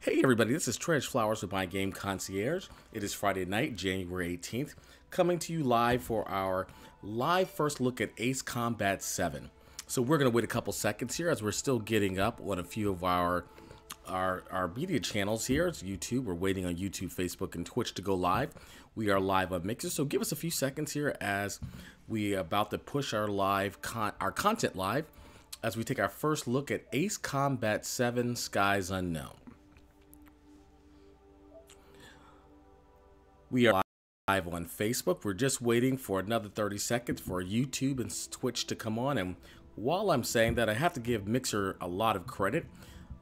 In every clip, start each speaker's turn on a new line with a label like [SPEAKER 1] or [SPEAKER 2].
[SPEAKER 1] Hey everybody, this is TreasFlowers with my Game Concierge. It is Friday night, January 18th, coming to you live for our live first look at Ace Combat 7. So we're going to wait a couple seconds here as we're still getting up on a few of our media channels here. It's YouTube. We're waiting on YouTube, Facebook, and Twitch to go live. We are live on Mixer, so give us a few seconds here as we are about to push our content live as we take our first look at Ace Combat 7 Skies Unknown. We are live on Facebook. We're just waiting for another 30 seconds for YouTube and Twitch to come on. And while I'm saying that, I have to give Mixer a lot of credit.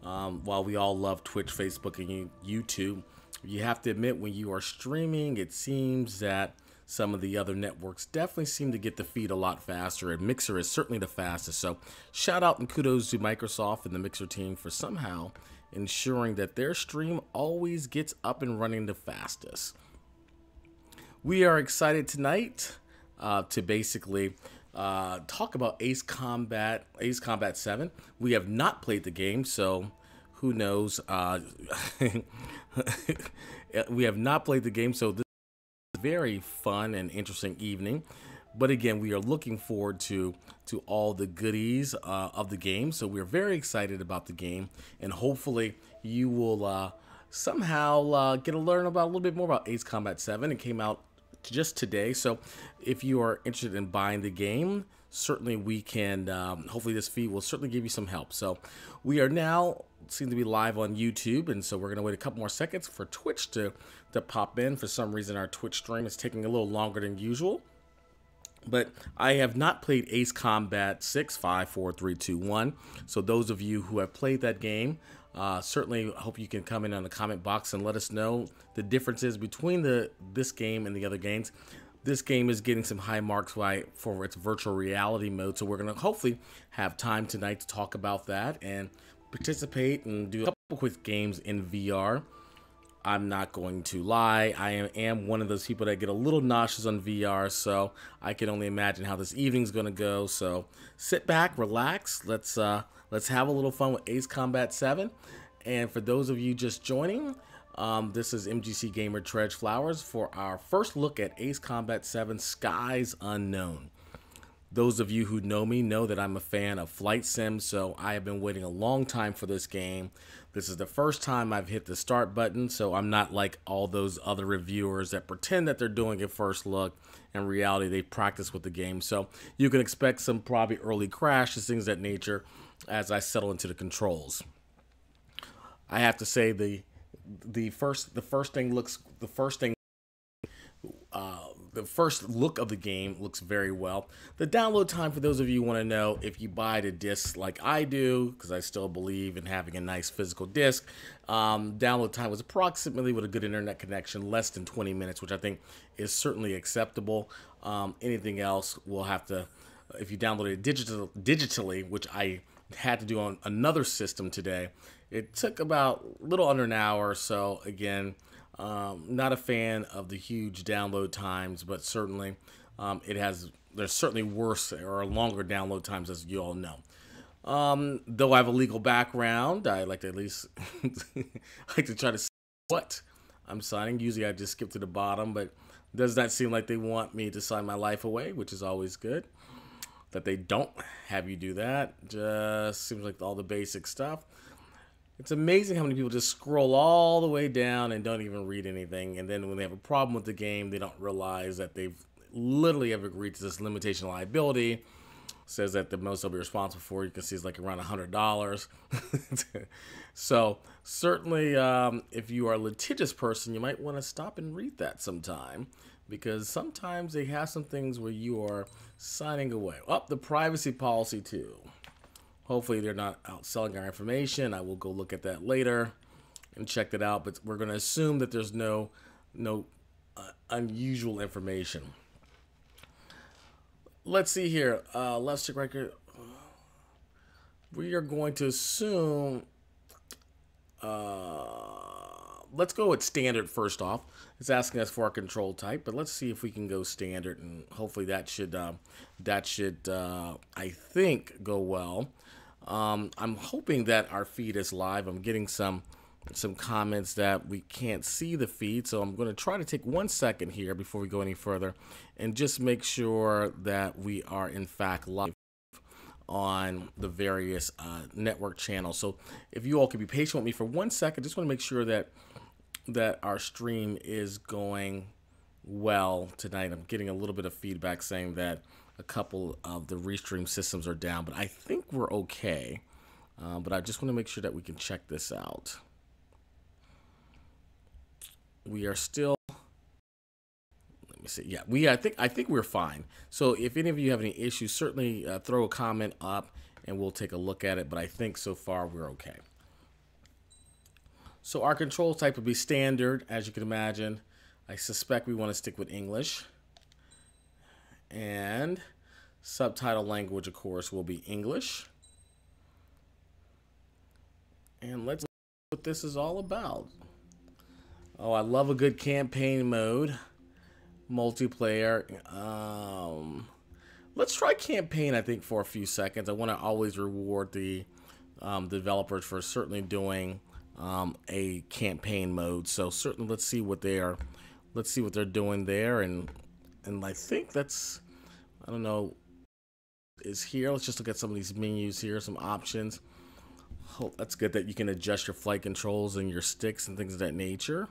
[SPEAKER 1] While we all love Twitch, Facebook, and YouTube, you have to admit when you are streaming, it seems that some of the other networks definitely seem to get the feed a lot faster, and Mixer is certainly the fastest. So shout out and kudos to Microsoft and the Mixer team for somehow ensuring that their stream always gets up and running the fastest. We are excited tonight to basically talk about Ace Combat 7. We have not played the game, so who knows? We have not played the game, so this is a very fun and interesting evening. But again, we are looking forward to all the goodies of the game. So we're very excited about the game, and hopefully you will somehow get to learn about a little bit more about Ace Combat 7. It came out just today, so if you are interested in buying the game, certainly we can hopefully this feed will certainly give you some help. So we are now seem to be live on YouTube, and so we're going to wait a couple more seconds for Twitch to pop in. For some reason our Twitch stream is taking a little longer than usual, but I have not played Ace Combat 6. 5, 4, 3, 2, 1. So those of you who have played that game, certainly hope you can come in on the comment box and let us know the differences between this game and the other games. This game is getting some high marks for its virtual reality mode, so we're going to hopefully have time tonight to talk about that and participate and do a couple quick games in VR. I'm not going to lie, I am one of those people that get a little nauseous on VR, so I can only imagine how this evening's going to go. So sit back, relax, let's have a little fun with Ace Combat 7. And for those of you just joining, this is MGC Gamer TreasFlowers for our first look at Ace Combat 7 Skies Unknown. Those of you who know me know that I'm a fan of flight sims, so I have been waiting a long time for this game. This is the first time I've hit the start button, so I'm not like all those other reviewers that pretend that they're doing a first look. In reality, they practice with the game, so you can expect some probably early crashes, things of that nature, as I settle into the controls. I have to say the first look of the game looks very well. The download time, for those of you who want to know, if you buy the disc like I do, because I still believe in having a nice physical disc, download time was approximately, with a good internet connection, less than 20 minutes, which I think is certainly acceptable. Anything else will have to, if you download it digitally, which I had to do on another system today, it took about a little under an hour. So again, not a fan of the huge download times, but certainly there's certainly worse or longer download times, as you all know. Though I have a legal background, I like to at least like to try to see what I'm signing. Usually I just skip to the bottom, but it does not seem like they want me to sign my life away, which is always good. That they don't have you do that. Just seems like all the basic stuff. It's amazing how many people just scroll all the way down and don't even read anything, and then when they have a problem with the game, they don't realize that they've literally have agreed to this limitation liability. It says that the most they'll be responsible for, you can see, is like around $100. So certainly, if you are a litigious person, you might want to stop and read that sometime, because sometimes they have some things where you are signing away. The privacy policy too. Hopefully they're not out selling our information. I will go look at that later and check that out, but we're going to assume that there's no unusual information. Let's see here. Let's check record. We are going to assume, let's go with standard first off. It's asking us for our control type, but let's see if we can go standard, and hopefully that should I think go well. I'm hoping that our feed is live. I'm getting some some comments that we can't see the feed. So I'm going to try to take 1 second here before we go any further and just make sure that we are in fact live on the various network channels. So if you all could be patient with me for 1 second, just want to make sure that our stream is going well tonight. I'm getting a little bit of feedback saying that a couple of the restream systems are down, but I think we're okay. But I just want to make sure that we can check this out. We are still, let me see. Yeah, I think we're fine. So if any of you have any issues, certainly throw a comment up and we'll take a look at it. But I think so far we're okay. So our control type would be standard, as you can imagine. I suspect we want to stick with English. And subtitle language, of course, will be English. And let's see what this is all about. Oh, I love a good campaign mode. Multiplayer. Let's try campaign, I think, for a few seconds. I want to always reward the developers for certainly doing a campaign mode. So certainly let's see what they're doing there, and I think that's, I don't know, is here. Let's just look at some of these menus here, some options. Oh, that's good that you can adjust your flight controls and your sticks and things of that nature.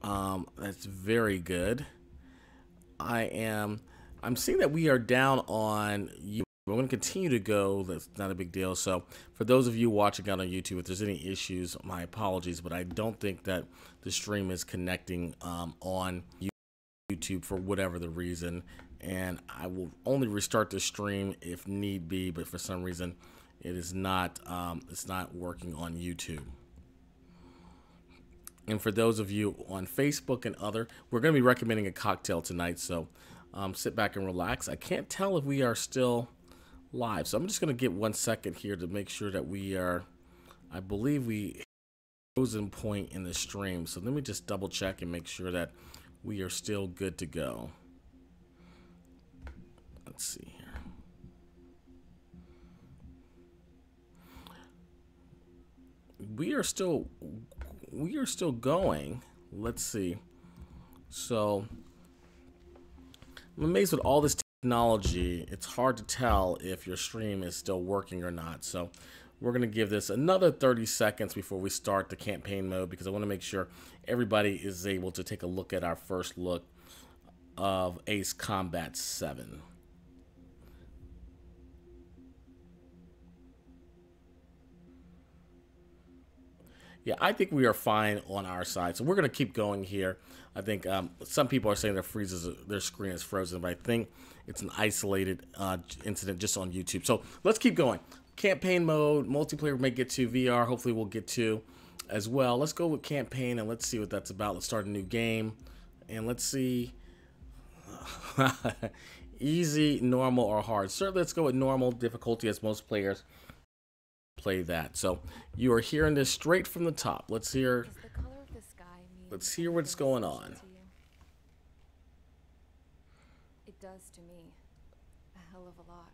[SPEAKER 1] That's very good. I'm seeing that we are down on YouTube. I'm going to continue to go. That's not a big deal. So for those of you watching out on YouTube, if there's any issues, my apologies, but I don't think that the stream is connecting on YouTube for whatever the reason. And I will only restart the stream if need be, but for some reason it is not, it's not working on YouTube. And for those of you on Facebook and other, we're going to be recommending a cocktail tonight. So sit back and relax. I can't tell if we are still live. So I'm just going to get 1 second here to make sure that we are, I believe we frozen point in the stream. So let me just double check and make sure that we are still good to go. Let's see here. We are still going. Let's see. So I'm amazed with all this technology. It's hard to tell if your stream is still working or not. So we're going to give this another 30 seconds before we start the campaign mode, because I want to make sure everybody is able to take a look at our first look of Ace Combat 7. Yeah, I think we are fine on our side. So we're going to keep going here. I think some people are saying their screen is frozen, but I think it's an isolated incident just on YouTube. So let's keep going. Campaign mode, multiplayer may get to, VR hopefully we'll get to as well. Let's go with campaign and let's see what that's about. Let's start a new game and let's see. Easy, normal, or hard. Certainly let's go with normal difficulty, as most players play that. So you are hearing this straight from the top. Let's hear what's going on.
[SPEAKER 2] It does to me a hell of a lot.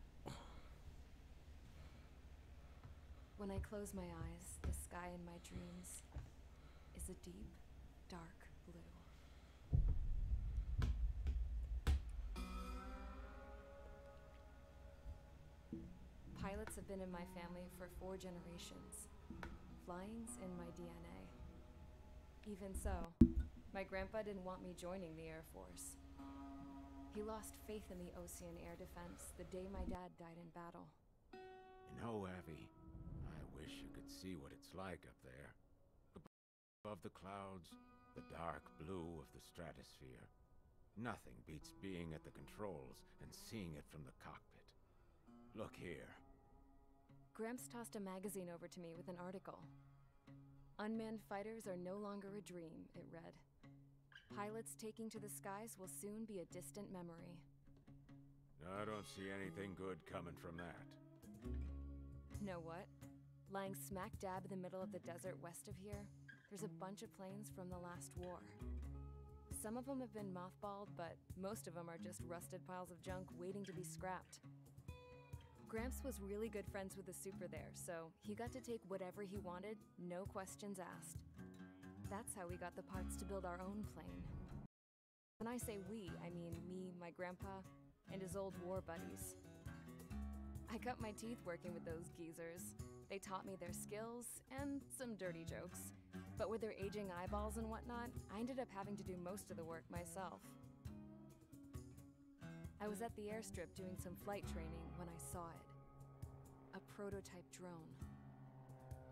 [SPEAKER 2] When I close my eyes, the sky in my dreams is a deep, dark blue. Pilots have been in my family for 4 generations. Flying's in my DNA. Even so, my grandpa didn't want me joining the Air Force. He lost faith in the Ocean Air Defense the day my dad died in battle.
[SPEAKER 3] You know, Abby, I wish you could see what it's like up there. Above the clouds, the dark blue of the stratosphere. Nothing beats being at the controls and seeing it from the cockpit. Look here.
[SPEAKER 2] Gramps tossed a magazine over to me with an article. Unmanned fighters are no longer a dream, it read. Pilots taking to the skies will soon be a distant memory.
[SPEAKER 3] I don't see anything good coming from that.
[SPEAKER 2] Know what? Lying smack dab in the middle of the desert west of here, there's a bunch of planes from the last war. Some of them have been mothballed, but most of them are just rusted piles of junk waiting to be scrapped. Gramps was really good friends with the super there, so he got to take whatever he wanted, no questions asked. That's how we got the parts to build our own plane. When I say we, I mean me, my grandpa, and his old war buddies. I cut my teeth working with those geezers. They taught me their skills and some dirty jokes. But with their aging eyeballs and whatnot, I ended up having to do most of the work myself. I was at the airstrip doing some flight training when I saw it. A prototype drone.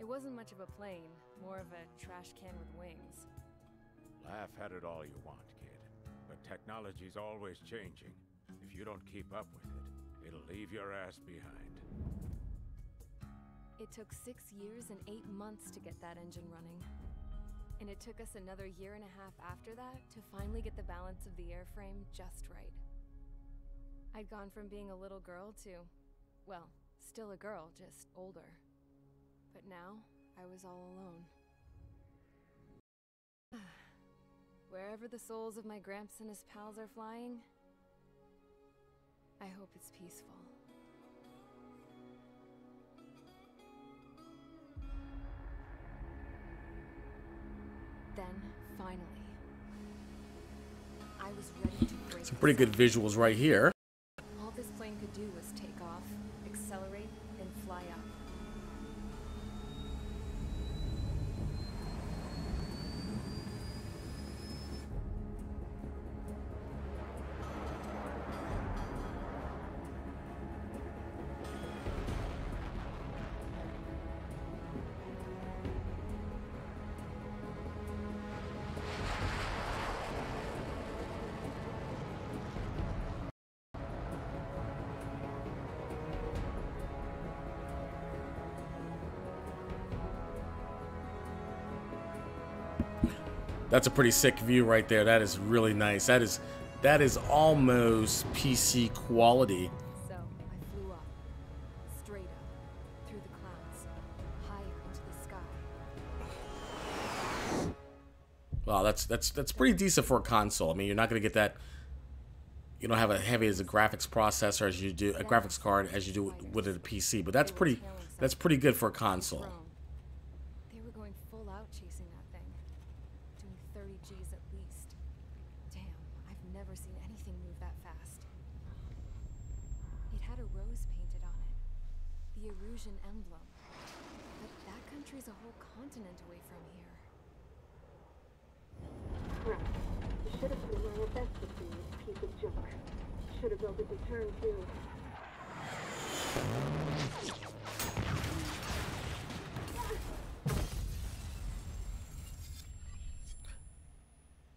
[SPEAKER 2] It wasn't much of a plane, more of a trash can with wings.
[SPEAKER 3] Laugh at it all you want, kid. But technology's always changing. If you don't keep up with it, it'll leave your ass behind.
[SPEAKER 2] It took 6 years and 8 months to get that engine running. And it took us another year and a half after that to finally get the balance of the airframe just right. I'd gone from being a little girl to, well, still a girl, just older. But now, I was all alone. Wherever the souls of my Gramps and his pals are flying, I hope it's peaceful. Then, finally, I was ready to break.
[SPEAKER 1] Some pretty good visuals right here.
[SPEAKER 2] All this plane could do was take off, accelerate, and fly up.
[SPEAKER 1] That's a pretty sick view right there. That is really nice. That is almost PC quality.
[SPEAKER 2] So I flew up, straight up, through the clouds, higher into the sky.
[SPEAKER 1] Wow, that's pretty decent for a console. I mean, you're not gonna get that. You don't have a heavy as a graphics processor as you do a graphics card as you do with a PC, but that's pretty good for a console.
[SPEAKER 2] They were going full out chasing that thing, doing 30 Gs at least. Damn, I've never seen anything move that fast. It had a rose painted on it, the Erusian emblem. But that country's a whole continent away from here.
[SPEAKER 4] Right. You should have been wearing a vest with you, piece of junk. Should have built a return too.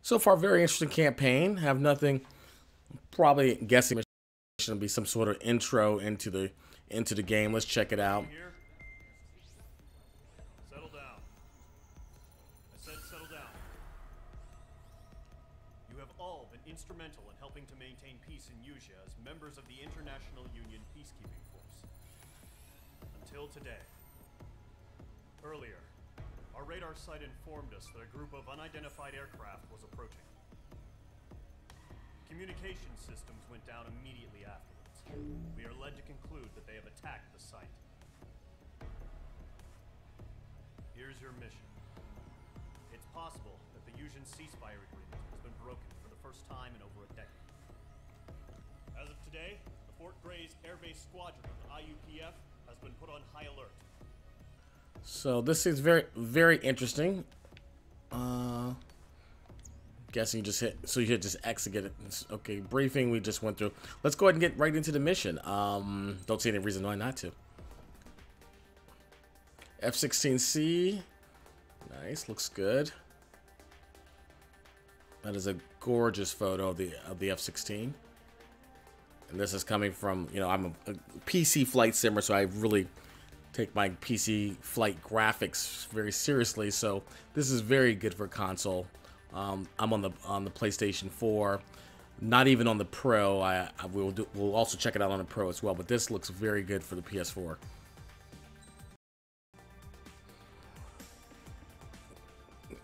[SPEAKER 1] So far, very interesting campaign. Have nothing. Probably guessing it should be some sort of intro into the game. Let's check it out.
[SPEAKER 5] Settle down. I said settle down. You have all been instrumental in helping to maintain peace in Usha as members of the International Union Peacekeeping Force. Until today. Earlier, our radar site informed us that a group of unidentified aircraft was approaching. Communication systems went down immediately afterwards. We are led to conclude that they have attacked the site. Here's your mission. It's possible that the Usian ceasefire agreement has been broken for the first time in over a decade. As of today, the Fort Gray's Air Base Squadron of the IUPF has been put on high alert.
[SPEAKER 1] So this seems very, very interesting. Guessing you just hit, so you hit just X to get it. Okay, briefing we just went through. Let's go ahead and get right into the mission. Don't see any reason why not to. F-16C, nice, looks good. That is a gorgeous photo of the F-16. And this is coming from, you know, I'm a PC flight simmer, so I really take my PC flight graphics very seriously. So this is very good for console. I'm on the PlayStation 4, not even on the Pro. We'll also check it out on the Pro as well. But this looks very good for the PS4.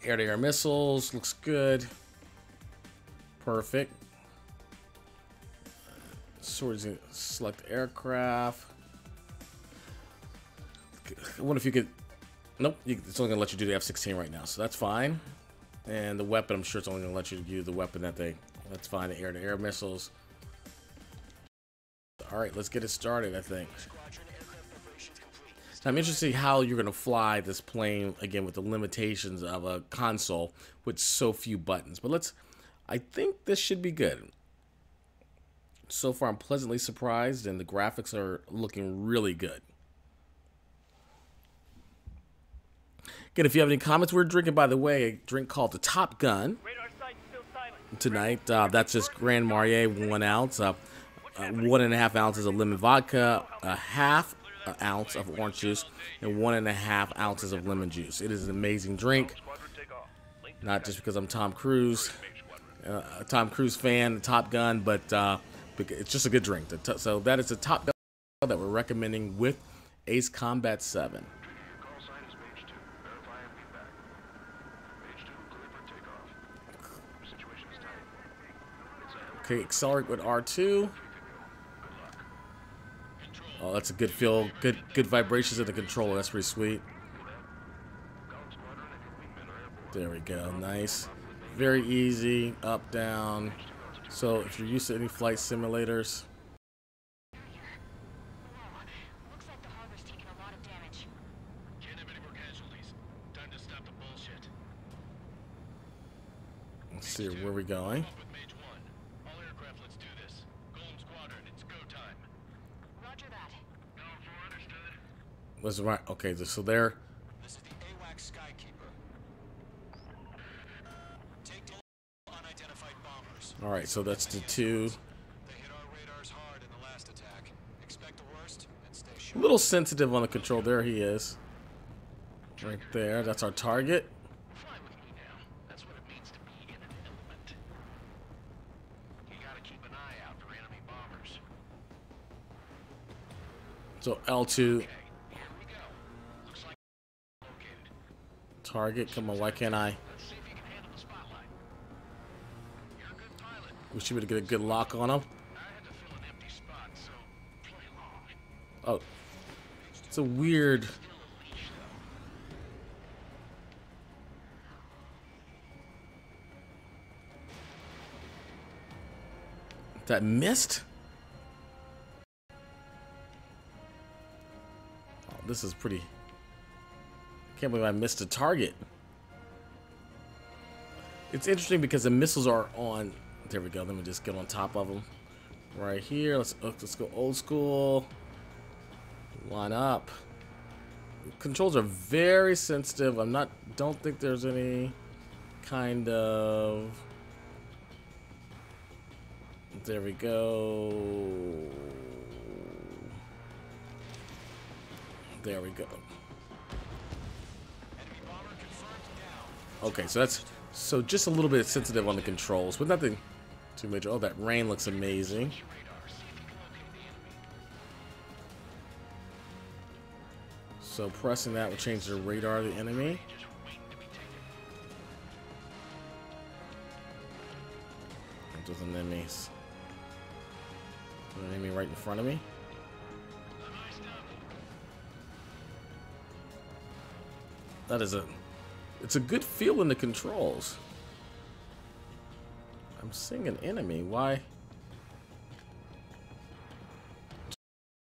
[SPEAKER 1] Air-to-air missiles looks good. Perfect. Select aircraft. I wonder if you could. Nope, it's only gonna let you do the F-16 right now, so that's fine. And the weapon, I'm sure it's only gonna let you use the weapon that they. That's fine. The air-to-air missiles. All right, let's get it started. I think. I'm interested to see how you're gonna fly this plane again with the limitations of a console with so few buttons. But let's. I think this should be good. So far, I'm pleasantly surprised, and the graphics are looking really good. Again, if you have any comments, we're drinking, by the way, a drink called the Top Gun tonight. That's just Grand Marnier, 1 ounce, 1.5 ounces of lemon vodka, a half ounce of orange juice, and 1.5 ounces of lemon juice. It is an amazing drink. Not just because I'm Tom Cruise fan, Top Gun, but it's just a good drink. So that is the Top Gun that we're recommending with Ace Combat 7. Okay, accelerate with R2. Oh, that's a good feel. Good vibrations in the controller. That's pretty sweet. There we go. Nice. Very easy. Up, down. So if you're used to any flight simulators.
[SPEAKER 6] Looks like the harbor's taken a lot of damage.
[SPEAKER 7] Can't have any more casualties. Time to stop the bullshit.
[SPEAKER 1] Let's see where we're going.
[SPEAKER 7] Up with Mage 1. All aircraft, let's do this. Golem Squadron, it's go time.
[SPEAKER 6] Roger that.
[SPEAKER 7] Go for understood.
[SPEAKER 1] Was right. Okay, so there.
[SPEAKER 7] This is the AWAC Skykeeper. Take down unidentified bombers.
[SPEAKER 1] All right, so that's the 2.
[SPEAKER 7] They hit our radars hard in the last attack. Expect the worst and stay
[SPEAKER 1] A
[SPEAKER 7] sharp.
[SPEAKER 1] little sensitive on the control. There he is. Right there. That's our target.
[SPEAKER 7] Fly with me now. That's what it means to be in an element. You gotta keep an eye out for enemy bombers.
[SPEAKER 1] So L2
[SPEAKER 7] Okay, here we go. Looks like located.
[SPEAKER 1] target. Come on, why can't I?
[SPEAKER 7] Let's see if you can handle the spotlight. You're a good pilot.
[SPEAKER 1] We should be able to get a good lock on him.
[SPEAKER 7] I had to fill an empty spot, so play along.
[SPEAKER 1] Oh, it's a weird.
[SPEAKER 7] Still a leash, though.
[SPEAKER 1] That missed. Oh, this is pretty. Can't believe I missed a target. It's interesting because the missiles are on. There we go. Let me just get on top of them. Right here. Let's go old school. Line up. Controls are very sensitive. Don't think there's any kind of. There we go. There we go. Okay, so just a little bit sensitive on the controls, but nothing too major. Oh, that rain looks amazing. So pressing that will change the radar of the enemy. There's an enemy. An enemy right in front of me. It's a good feel in the controls. I'm seeing an enemy. Why?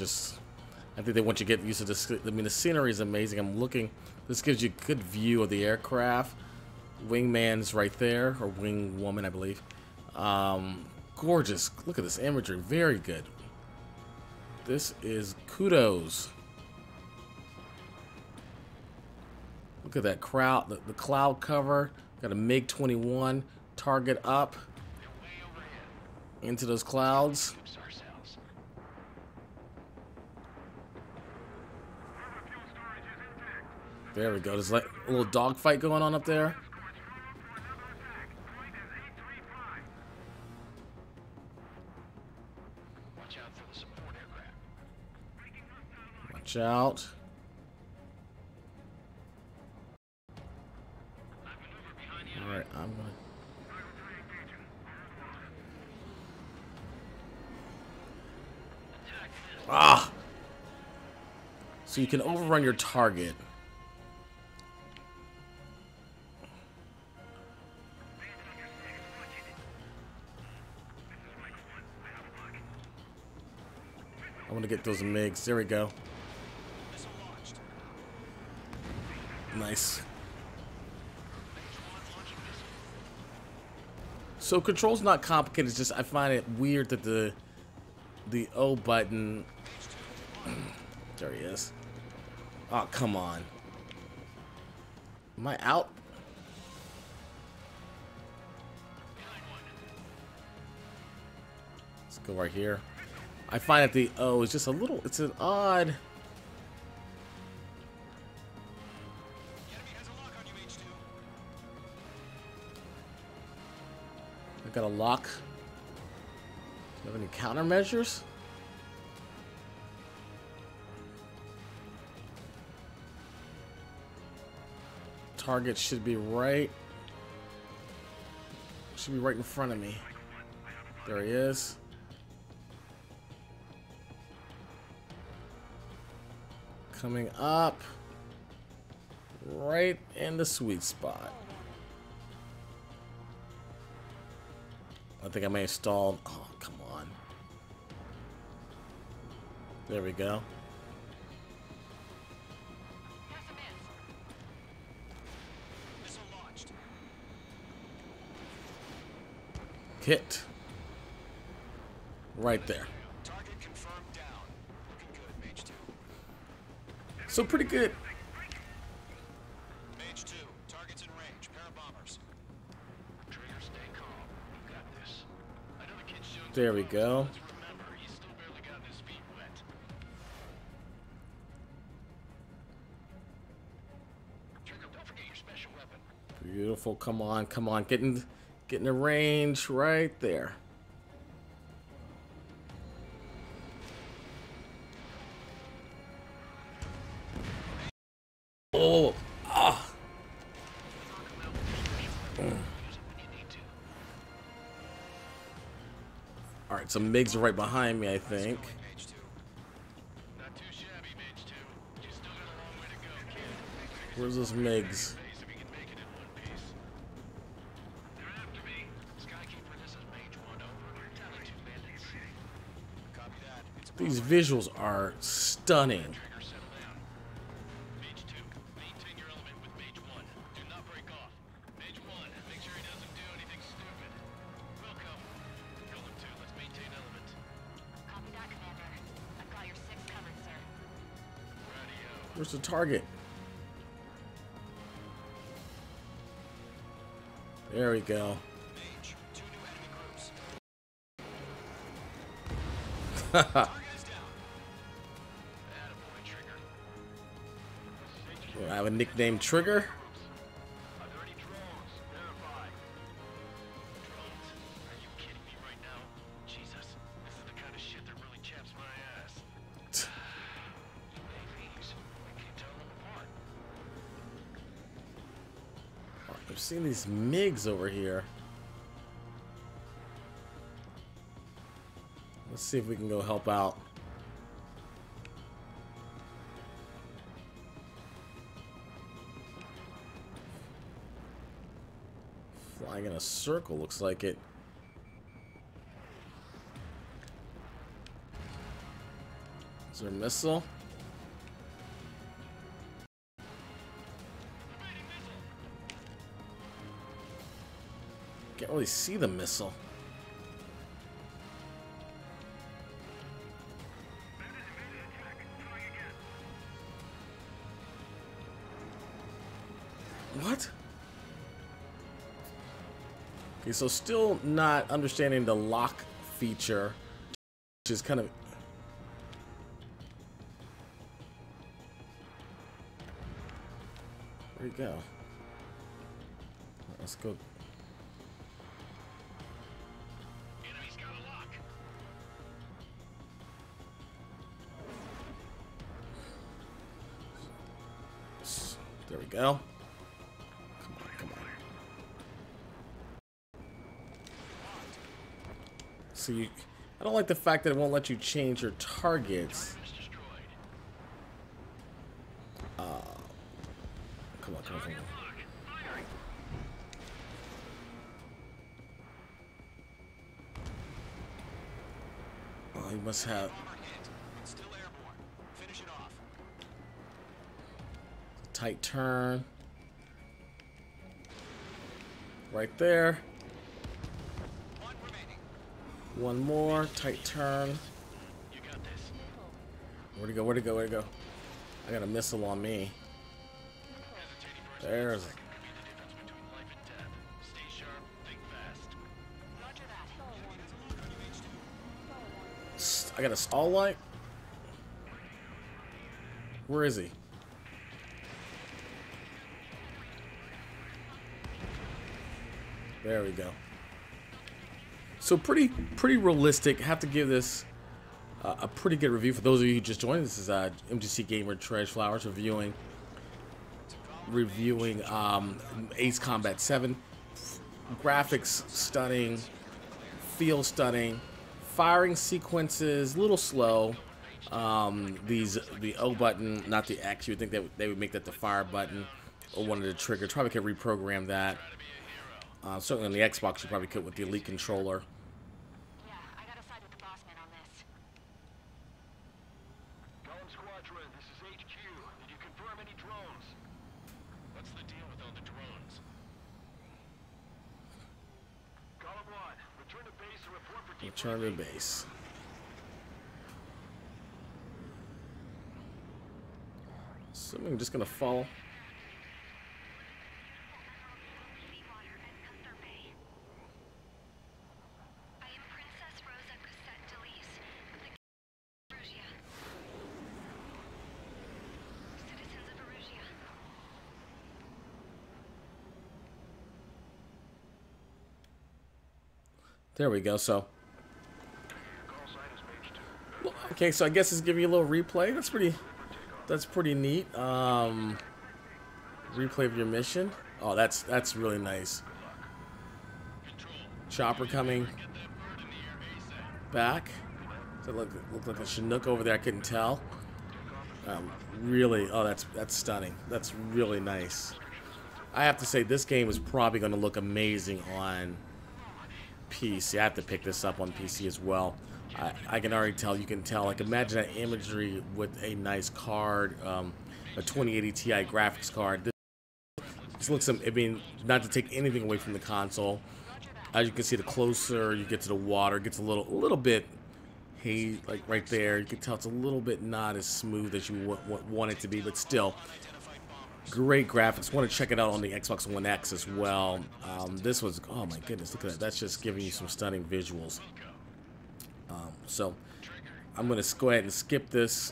[SPEAKER 1] I think they want you to get used to this. I mean, the scenery is amazing. I'm looking. This gives you a good view of the aircraft. Wingman's right there, or wing woman, I believe. Gorgeous. Look at this imagery. Very good. This is kudos. Look at that crowd, the cloud cover. Got a MiG-21 target up into those clouds. There we go. There's like a little dogfight going on up there.
[SPEAKER 7] Watch out for the support aircraft.
[SPEAKER 1] Watch out. Alright, I'm gonna. Ah! So you can overrun your target. I want to get those MiGs. There we go. Nice. So control's not complicated. It's just I find it weird that the O button. There he is. Oh, come on. Am I out? Let's go right here. I find that the O is just a little, it's an odd. I got a lock. Do you have any countermeasures? Target should be right in front of me. There he is. Coming up right in the sweet spot. I think I may have stalled. Oh, come on. There we go. Hit. Right there.
[SPEAKER 7] Target confirmed down. Looking good, Mage 2.
[SPEAKER 1] So pretty good.
[SPEAKER 7] Mage 2, target's in range. Pair of bombers. Trigger, stay calm. You got this. I know the kid's showing.
[SPEAKER 1] There we go.
[SPEAKER 7] Let's remember, he's still barely got his feet wet. Trigger, don't forget your special weapon.
[SPEAKER 1] Beautiful. Come on, come on. Getting the range right there. Oh, ah. All right, some MiGs are right behind me, I think.
[SPEAKER 7] Mage 2. Not too shabby, Mage 2. You still got a long way to go, kid.
[SPEAKER 1] Where's those MiGs?
[SPEAKER 7] If we can make it in one piece. They're after me. Skykeeper, this is Mage 1 over. Tally 2 bandits. Copy that. It's a
[SPEAKER 1] These visuals are stunning.
[SPEAKER 7] trigger, settle down. Mage 2, maintain your element with Mage 1. Do not break off. Mage 1, make sure he doesn't do anything stupid. Welcome. Golem 2, let's maintain element.
[SPEAKER 6] Copy that, Commander. I've got your 6 covered, sir.
[SPEAKER 7] Radio.
[SPEAKER 1] Where's the target? There we go.
[SPEAKER 7] Mage, 2 new enemy groups.
[SPEAKER 1] Haha.
[SPEAKER 7] Target is down. Attaboy, Trigger.
[SPEAKER 1] I have a nickname, Trigger.
[SPEAKER 7] Are there any drones? Verify. Drones? Are you kidding me right now? Jesus, this is the kind of shit that really chaps my ass. Navies, we can tell them apart.
[SPEAKER 1] I'm seeing these MiGs over here. Let's see if we can go help out. Flying in a circle, looks like it. Is there a missile? Can't really see the missile. What? Okay, so still not understanding the lock feature, which is kind of... Where'd he go? Let's go.
[SPEAKER 7] Enemy's got a lock.
[SPEAKER 1] There we go. Come on, come on. So you, I don't like the fact that it won't let you change your targets.
[SPEAKER 7] Target is destroyed.
[SPEAKER 1] Come on, come on, come on. Oh, he must have.
[SPEAKER 7] Still airborne. Finish it off.
[SPEAKER 1] Tight turn. Right there.
[SPEAKER 7] One remaining.
[SPEAKER 1] One more. Tight turn.
[SPEAKER 7] You got this.
[SPEAKER 1] Where'd he go? Where'd he go? Where'd he go? I got a missile on me. There's.
[SPEAKER 7] Could be the difference between life and death. Stay sharp, think fast.
[SPEAKER 6] Roger that.
[SPEAKER 1] I got a stall light. Where is he? There we go. So pretty realistic. Have to give this a pretty good review for those of you who just joined. This is MGC gamer TreasFlowers reviewing Ace Combat 7. Graphics stunning, feel stunning, firing sequences a little slow. The O button, not the X. You would think that they would make that the fire button or one of the triggers. Probably could reprogram that. Certainly on the Xbox, you probably could with the Elite controller.
[SPEAKER 6] Yeah, I gotta side with the boss man on this.
[SPEAKER 7] Golem Squadron, this is HQ. Did you confirm any drones? What's the deal with all the drones? Golem 1, return to base and report for deep.
[SPEAKER 1] Return to base. So I'm just gonna fall. There we go. So, okay. So I guess it's giving you a little replay. That's pretty neat. Replay of your mission. Oh, that's really nice. Chopper coming back. Does it look like a Chinook over there? I couldn't tell. Really. Oh, that's stunning. That's really nice. I have to say this game is probably going to look amazing on PC. I have to pick this up on PC as well. I can already tell. You can tell. Like, imagine that imagery with a nice card, a 2080 Ti graphics card. This looks. I mean, not to take anything away from the console. As you can see, the closer you get to the water, it gets a little bit hazy, like right there. You can tell it's a little bit not as smooth as you want it to be, but still. Great graphics. Want to check it out on the Xbox One X as well. This was, oh my goodness, look at that. That's just giving you some stunning visuals. So I'm going to go ahead and skip this,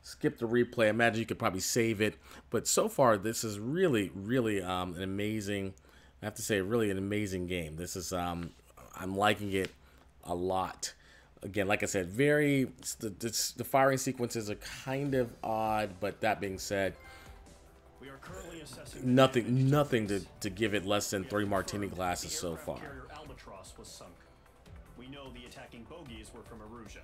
[SPEAKER 1] skip the replay. I imagine you could probably save it. But so far, this is really an amazing, I have to say, really an amazing game. This is, I'm liking it a lot. Again, like I said, the firing sequences are kind of odd, but that being said,
[SPEAKER 5] We are currently assessing
[SPEAKER 1] nothing to give it less than 3 martini glasses so far.
[SPEAKER 5] Carrier Albatross was sunk. We know the attacking bogies were from Erusia.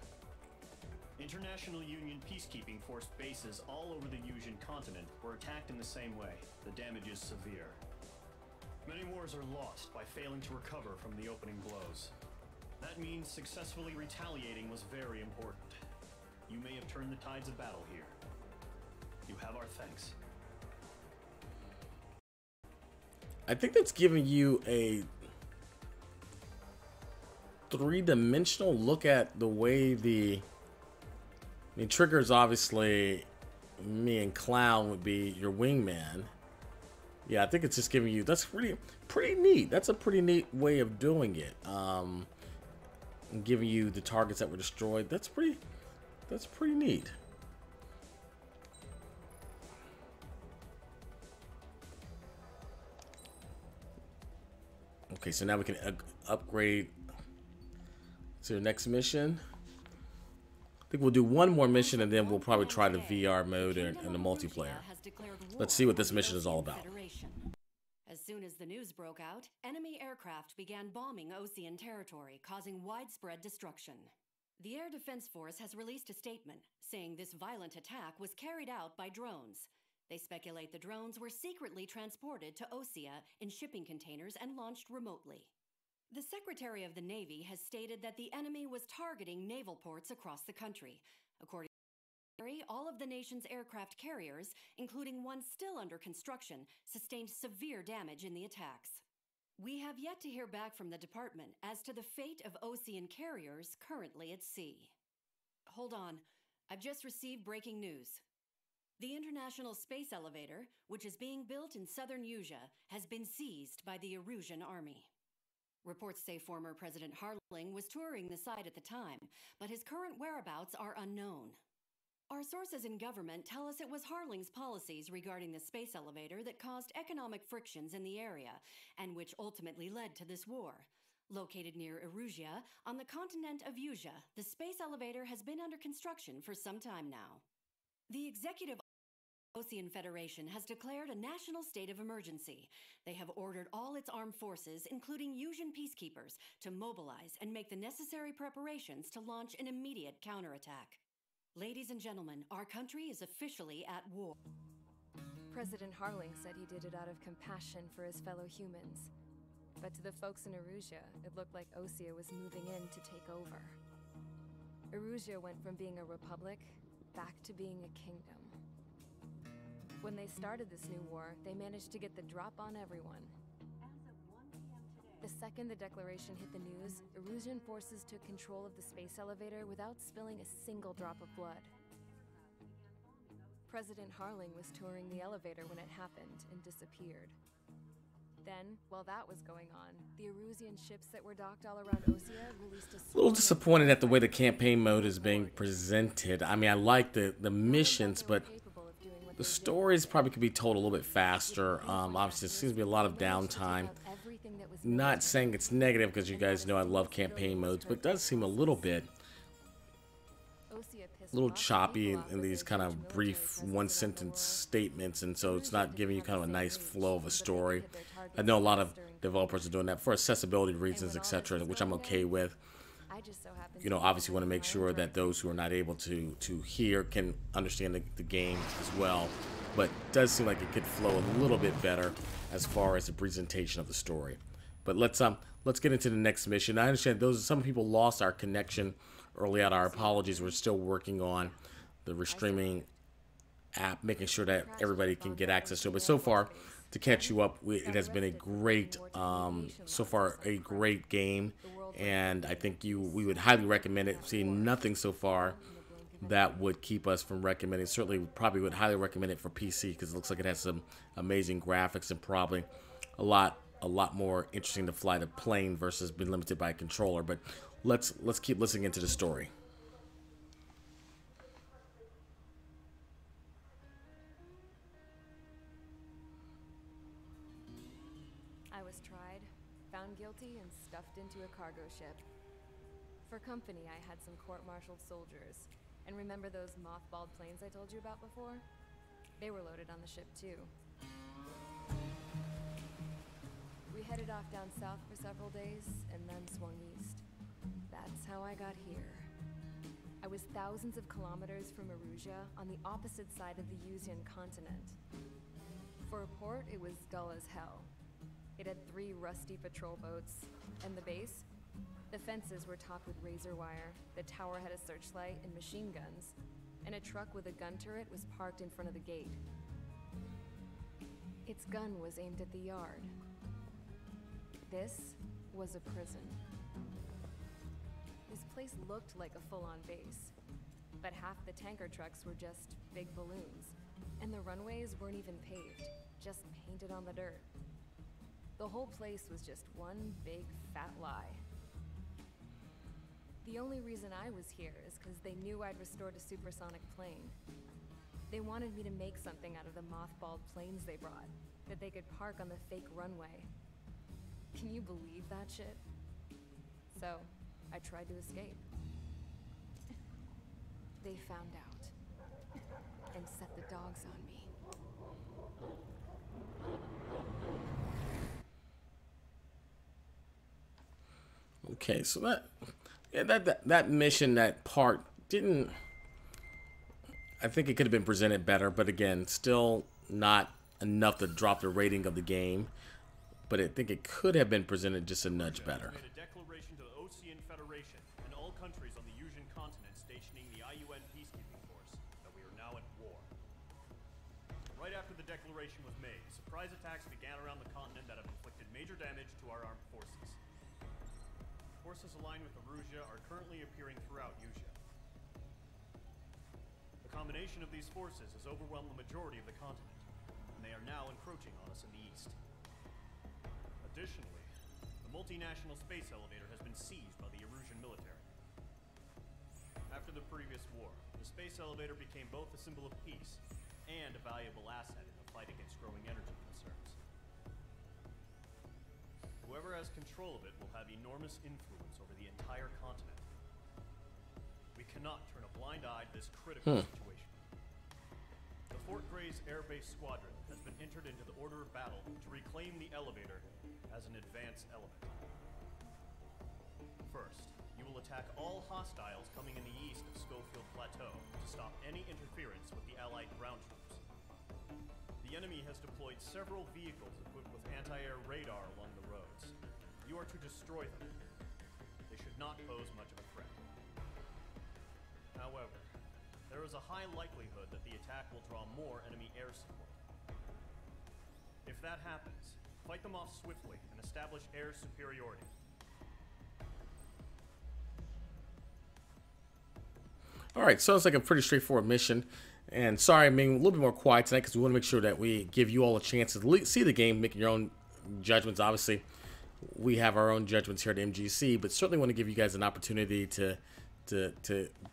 [SPEAKER 5] International Union peacekeeping force bases all over the Yusian continent were attacked in the same way. The damage is severe. Many wars are lost by failing to recover from the opening blows. That means successfully retaliating was very important. You may have turned the tides of battle here. You have our thanks.
[SPEAKER 1] I think that's giving you a 3-dimensional look at the way I mean, Trigger's obviously me, and Clown would be your wingman. Yeah, I think it's just giving you, that's pretty neat. That's a pretty neat way of doing it. And giving you the targets that were destroyed. That's pretty neat. Okay, so now we can upgrade to the next mission. I think we'll do one more mission and then we'll probably try the VR mode and the multiplayer. Let's see what this mission is all about.
[SPEAKER 8] As soon as the news broke out, enemy aircraft began bombing Osean territory, causing widespread destruction. The Air Defense Force has released a statement saying this violent attack was carried out by drones. They speculate the drones were secretly transported to Osea in shipping containers and launched remotely. The Secretary of the Navy has stated that the enemy was targeting naval ports across the country. According to the Secretary, all of the nation's aircraft carriers, including one still under construction, sustained severe damage in the attacks. We have yet to hear back from the department as to the fate of Osean carriers currently at sea. Hold on, I've just received breaking news. The International Space Elevator, which is being built in southern Usea, has been seized by the Erusian army. Reports say former President Harling was touring the site at the time, but his current whereabouts are unknown. Our sources in government tell us it was Harling's policies regarding the space elevator that caused economic frictions in the area, and which ultimately led to this war. Located near Erusia, on the continent of Usea, the space elevator has been under construction for some time now. The executive Osean Federation has declared a national state of emergency. They have ordered all its armed forces, including Usian peacekeepers, to mobilize and make the necessary preparations to launch an immediate counterattack. Ladies and gentlemen, our country is officially at war.
[SPEAKER 2] President Harling said he did it out of compassion for his fellow humans. But to the folks in Erusia, it looked like Osea was moving in to take over. Erusia went from being a republic back to being a kingdom. When they started this new war, they managed to get the drop on everyone. The second the declaration hit the news, Erusian forces took control of the space elevator without spilling a single drop of blood. President Harling was touring the elevator when it happened and disappeared. Then, while that was going on, the Erusian ships that were docked all around Osea released a
[SPEAKER 1] little disappointed at the way the campaign mode is being presented. I mean, I like the missions, but the stories probably could be told a little bit faster. Obviously, there seems to be a lot of downtime. Not saying it's negative, because you guys know I love campaign modes, but it does seem a little choppy in these kind of brief one-sentence statements, and so it's not giving you kind of a nice flow of a story. I know a lot of developers are doing that for accessibility reasons, etc., which I'm okay with. You know, obviously want to make sure that those who are not able to hear can understand the game as well, but it does seem like it could flow a little bit better as far as the presentation of the story. But let's get into the next mission. I understand some people lost our connection early on. Our apologies. We're still working on the restreaming app, making sure that everybody can get access to it. But so far, to catch you up, it has been a great, so far a great game, and I think we would highly recommend it. Seeing nothing so far that would keep us from recommending. Certainly, we probably would highly recommend it for PC, because it looks like it has some amazing graphics and probably a lot more interesting to fly the plane versus being limited by a controller. But let's keep listening into the story.
[SPEAKER 2] I was tried, found guilty, and stuffed into a cargo ship. For company, I had some court-martialed soldiers. And remember those mothballed planes I told you about before? They were loaded on the ship too. We headed off down south for several days, and then swung east. That's how I got here. I was thousands of kilometers from Erusia, on the opposite side of the Usian continent. For a port, it was dull as hell. It had 3 rusty patrol boats, and the base? The fences were topped with razor wire, the tower had a searchlight and machine guns, and a truck with a gun turret was parked in front of the gate. Its gun was aimed at the yard. This was a prison. This place looked like a full-on base, but half the tanker trucks were just big balloons, and the runways weren't even paved, just painted on the dirt. The whole place was just one big fat lie. The only reason I was here is because they knew I'd restored a supersonic plane. They wanted me to make something out of the mothballed planes they brought, that they could park on the fake runway. Can you believe that shit? So, I tried to escape. They found out, and set the dogs on me.
[SPEAKER 1] Okay, so that mission, that part didn't. I think it could have been presented better, but again, still not enough to drop the rating of the game, but I think it could have been presented just a nudge better.
[SPEAKER 5] Made a declaration to the Ocean Federation and all countries on the Yusian continent stationing the IUN peacekeeping force that we are now at war. Right after the declaration was made, surprise attacks began around the continent that have inflicted major damage to our armed forces. Forces aligned with Erusia are currently appearing throughout Yusia. The combination of these forces has overwhelmed the majority of the continent, and they are now encroaching on us in the east. Additionally, the multinational space elevator has been seized by the Erusian military. After the previous war, the space elevator became both a symbol of peace and a valuable asset in the fight against growing energy concerns. Whoever has control of it will have enormous influence over the entire continent. We cannot turn a blind eye to this critical situation. The Fort Gray's Air Base Squadron has been entered into the order of battle to reclaim the elevator as an advance element. First, you will attack all hostiles coming in the east of Schofield Plateau to stop any interference with the Allied ground troops. The enemy has deployed several vehicles equipped with anti-air radar along the roads. You are to destroy them. They should not pose much of a threat. However, there is a high likelihood that the attack will draw more enemy air support. If that happens, fight them off swiftly and establish air superiority.
[SPEAKER 1] Alright, sounds like a pretty straightforward mission. And sorry, I'm being a little bit more quiet tonight because we want to make sure that we give you all a chance to see the game, make your own judgments. Obviously, we have our own judgments here at MGC, but certainly want to give you guys an opportunity to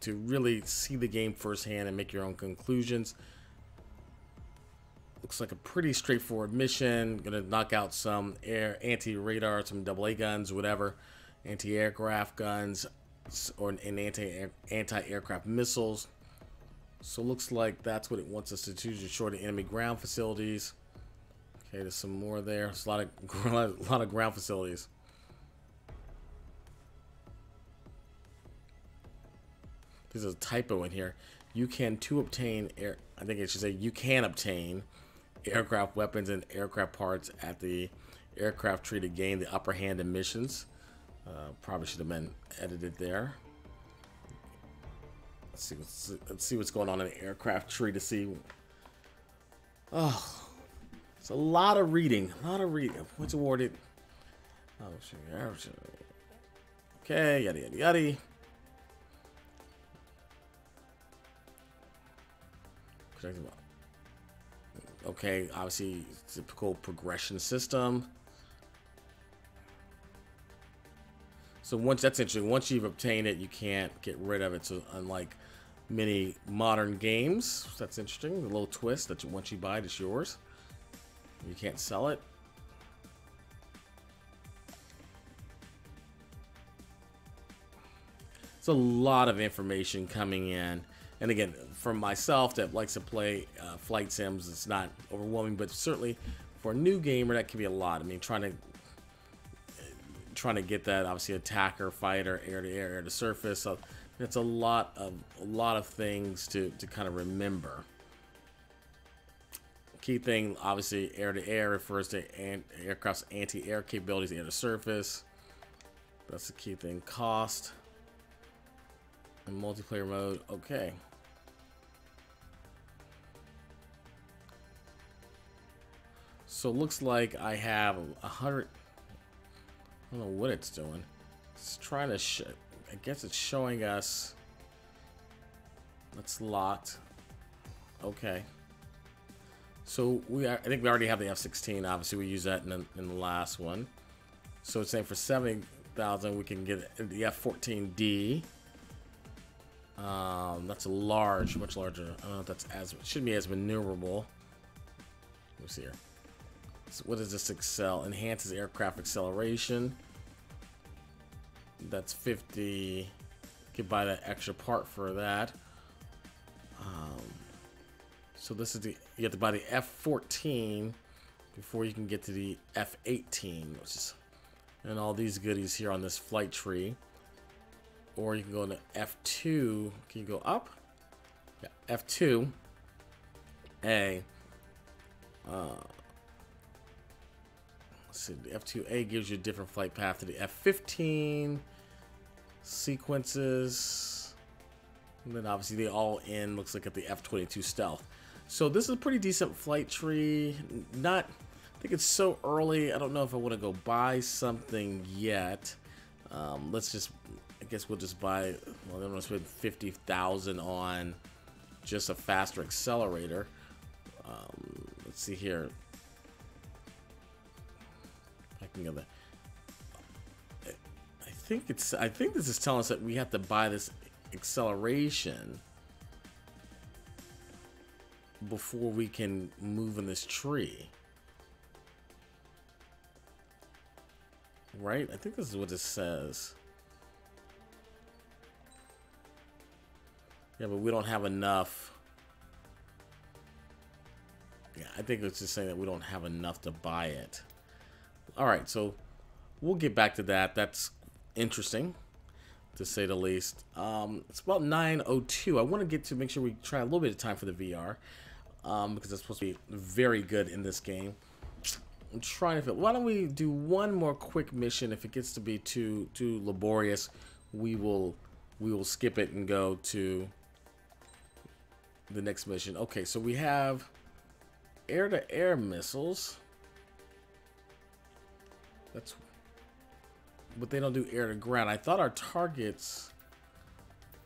[SPEAKER 1] really see the game firsthand and make your own conclusions. Looks like a pretty straightforward mission. Gonna knock out some anti-radar, some AA guns, whatever, anti-aircraft guns, or anti-aircraft missiles. So looks like that's what it wants us to do, to destroy the enemy ground facilities. Okay, there's some more there. There's a lot of ground facilities. There's a typo in here. You can obtain I think it should say you can obtain aircraft weapons and aircraft parts at the aircraft tree to gain the upper hand in missions. Probably should have been edited there. Let's see what's going on in the aircraft tree to see. Oh, it's a lot of reading. Points awarded. Oh, okay, yada yada yada. Okay, obviously typical progression system. So that's interesting. Once you've obtained it, you can't get rid of it. So unlike many modern games, that's interesting. A little twist that once you buy it, it's yours. You can't sell it. It's a lot of information coming in. And again, for myself that likes to play flight sims, it's not overwhelming, but certainly for a new gamer, that can be a lot. I mean, trying to get that, obviously, attacker, fighter, air to air, air to surface. So it's a lot of things to kind of remember. Key thing, obviously, air to air refers to aircraft's anti-air capabilities, air to surface. That's the key thing. Cost and multiplayer mode. Okay. So it looks like I have 100. I don't know what it's doing. It's trying to I guess it's showing us. That's locked. Okay. So I think we already have the F-16. Obviously, we use that in the last one. So it's saying for 70,000 we can get the F-14D. That's a much larger. I don't know if that's shouldn't be as maneuverable. Let me see here. So what does this excel? Enhances aircraft acceleration. That's 50. You could buy that extra part for that. So this is you have to buy the F-14 before you can get to the F-18, which is, and all these goodies here on this flight tree. Or you can go into F2. Can you go up? Yeah, F2A. Let's see, the F2A gives you a different flight path to the F15 sequences. And then obviously they all end, looks like, at the F22 stealth. So this is a pretty decent flight tree. Not, I think it's so early. I don't know if I want to go buy something yet. Let's just, I guess we'll just buy, well, I'm going to spend 50,000 on just a faster accelerator. Let's see here. I can get that. I think this is telling us that we have to buy this acceleration before we can move in this tree. Right? I think this is what it says. Yeah, but we don't have enough. Yeah, I think it's just saying that we don't have enough to buy it. All right, so we'll get back to that. That's interesting, to say the least. It's about 9:02. I want to get to make sure we try a little bit of time for the VR, because it's supposed to be very good in this game. I'm trying to. Why don't we do one more quick mission? If it gets to be too laborious, we will skip it and go to the next mission. Okay, so we have air-to-air missiles. That's, but they don't do air to ground. I thought our targets,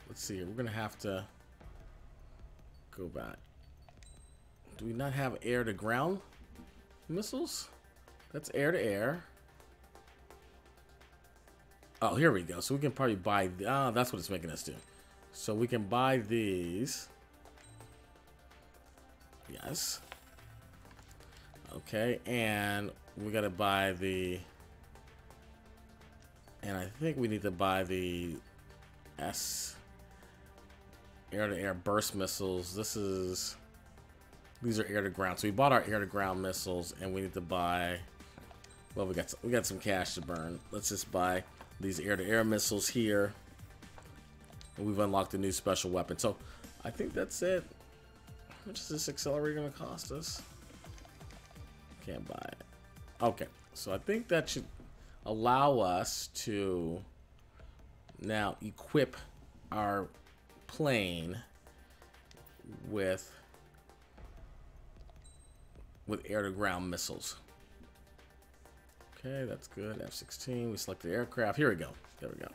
[SPEAKER 1] let's see here, we're gonna have to go back. Do we not have air to ground missiles? That's air to air. Oh, here we go. So we can probably buy, that's what it's making us do. So we can buy these. Yes. Okay, and we gotta buy the, and I think we need to buy the S air-to-air burst missiles. These are air-to-ground. So we bought our air-to-ground missiles, and we need to buy, well, we got some cash to burn. Let's just buy these air-to-air missiles here. And we've unlocked a new special weapon. So I think that's it. How much is this accelerator gonna cost us? Can't buy it. Okay, so I think that should allow us to now equip our plane with air-to-ground missiles. Okay, that's good. F-16. We select the aircraft. Here we go. There we go.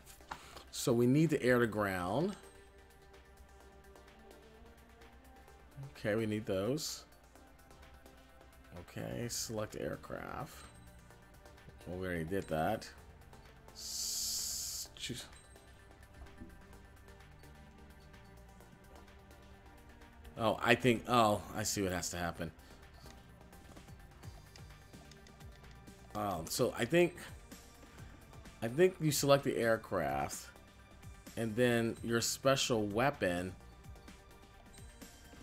[SPEAKER 1] So we need the air-to-ground. Okay, we need those. Okay, select aircraft. Well, we already did that. Choose. Oh, I think, oh, I see what has to happen. So I think you select the aircraft, and then your special weapon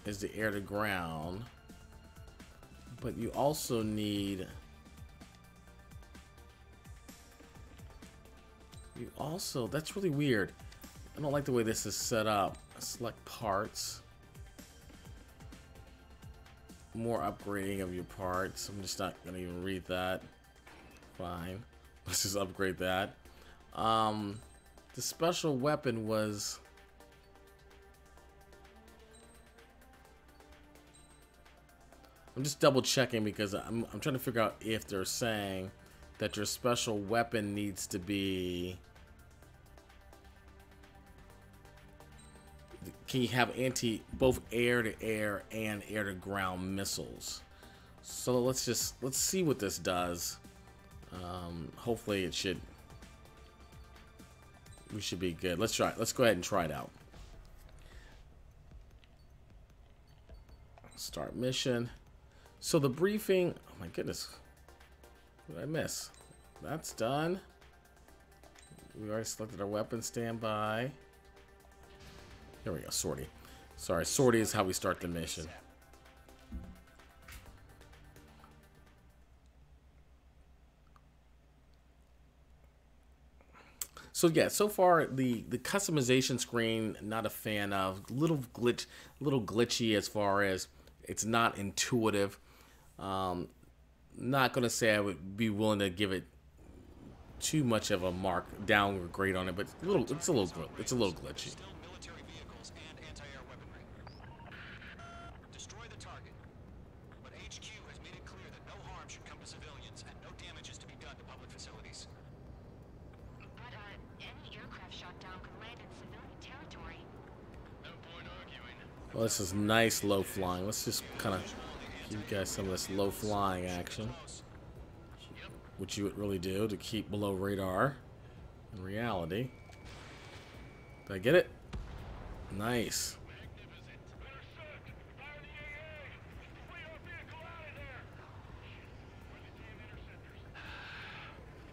[SPEAKER 1] is the air to ground, but you also need, that's really weird. I don't like the way this is set up. Select parts. More upgrading of your parts. I'm just not gonna even read that. Fine. Let's just upgrade that. The special weapon was, I'm just double checking because I'm trying to figure out if they're saying that your special weapon needs to be, can you have both air-to-air and air-to-ground missiles? So let's see what this does. Hopefully we should be good. Let's try it. Let's go ahead and try it out. Start mission. So the briefing, oh my goodness, what did I miss? That's done. We already selected our weapon, standby. There we go, sortie. Sorry, sortie is how we start the mission. So yeah, so far the customization screen, not a fan of. Little glitchy as far as it's not intuitive. Not gonna say I would be willing to give it too much of a downward grade on it, but it's a little glitchy.
[SPEAKER 7] Still military vehicles and anti-air weaponry. Destroy the target. But HQ has made it clear that no harm should come to civilians and no damage is to be done to public facilities.
[SPEAKER 6] But, any aircraft shot down could land in civilian territory.
[SPEAKER 7] No point arguing.
[SPEAKER 1] Well, this is nice low flying. Let's just kind of give you guys some of this low flying action, which you would really do to keep below radar in reality. Did I get it? Nice.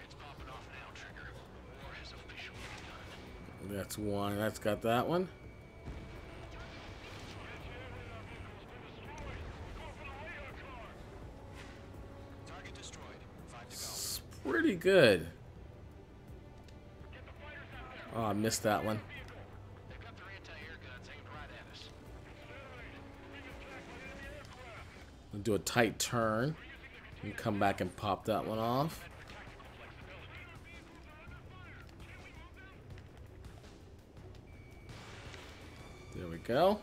[SPEAKER 7] It's popping off now, Trigger. War has officially begun.
[SPEAKER 1] That's one. That's got that one.
[SPEAKER 7] Target destroyed. 5 to go.
[SPEAKER 1] It's pretty good. Oh, I missed that one.
[SPEAKER 7] They've got their anti-air guns aimed right at us.
[SPEAKER 1] We'll do a tight turn and come back and pop that one off. There we go.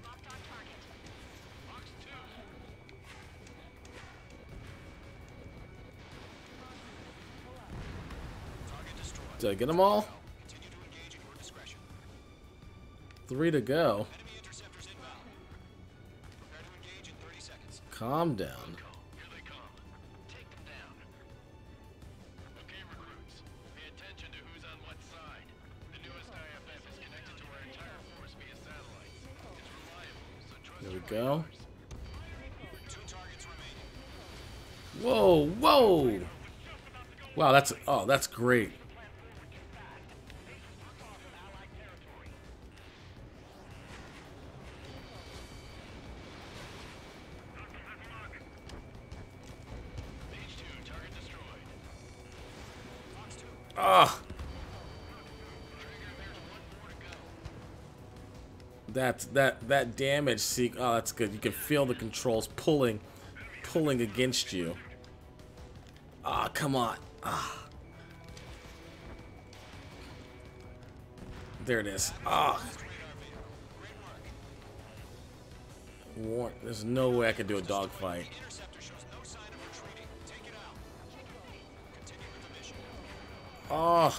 [SPEAKER 6] Locked on target.
[SPEAKER 7] Box 2. Target destroyed.
[SPEAKER 1] Did I get them all?
[SPEAKER 7] Continue to engage at your discretion.
[SPEAKER 1] 3 to go.
[SPEAKER 7] Enemy interceptors inbound. Prepare to engage in 30 seconds.
[SPEAKER 1] Calm down.
[SPEAKER 7] Here they come. Take them down. Okay, recruits. Pay attention to who's on what side. The newest IFF is connected to our entire force via satellites. It's reliable, so trust
[SPEAKER 1] There we
[SPEAKER 7] your
[SPEAKER 1] go.
[SPEAKER 7] orders. 2 targets remaining.
[SPEAKER 1] Whoa, whoa! Wow, that's great.
[SPEAKER 7] Page 2, target destroyed. Fox 2.
[SPEAKER 1] Ah,
[SPEAKER 7] Trigger, there's 1 more to go.
[SPEAKER 1] that damage seek. Oh, that's good. You can feel the controls pulling against you. Ah, come on. Ah. There it is. Ah. There's no way I could do a dogfight.
[SPEAKER 7] Interceptor shows no sign of retreating. Take it out. Continue with the mission.
[SPEAKER 1] Oh.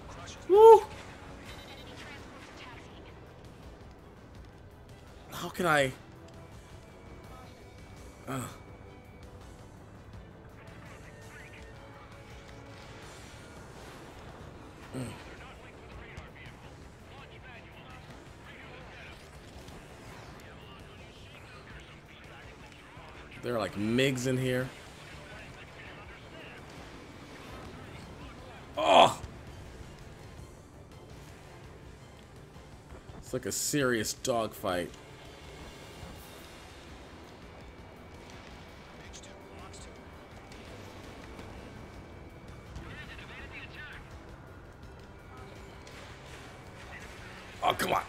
[SPEAKER 7] Crush it.
[SPEAKER 1] Woo.
[SPEAKER 6] Enemy transports taxiing.
[SPEAKER 1] How can I? There are like MiGs in here. Oh! It's like a serious dogfight.
[SPEAKER 7] Page 2, Fox 2.
[SPEAKER 1] Oh, come on.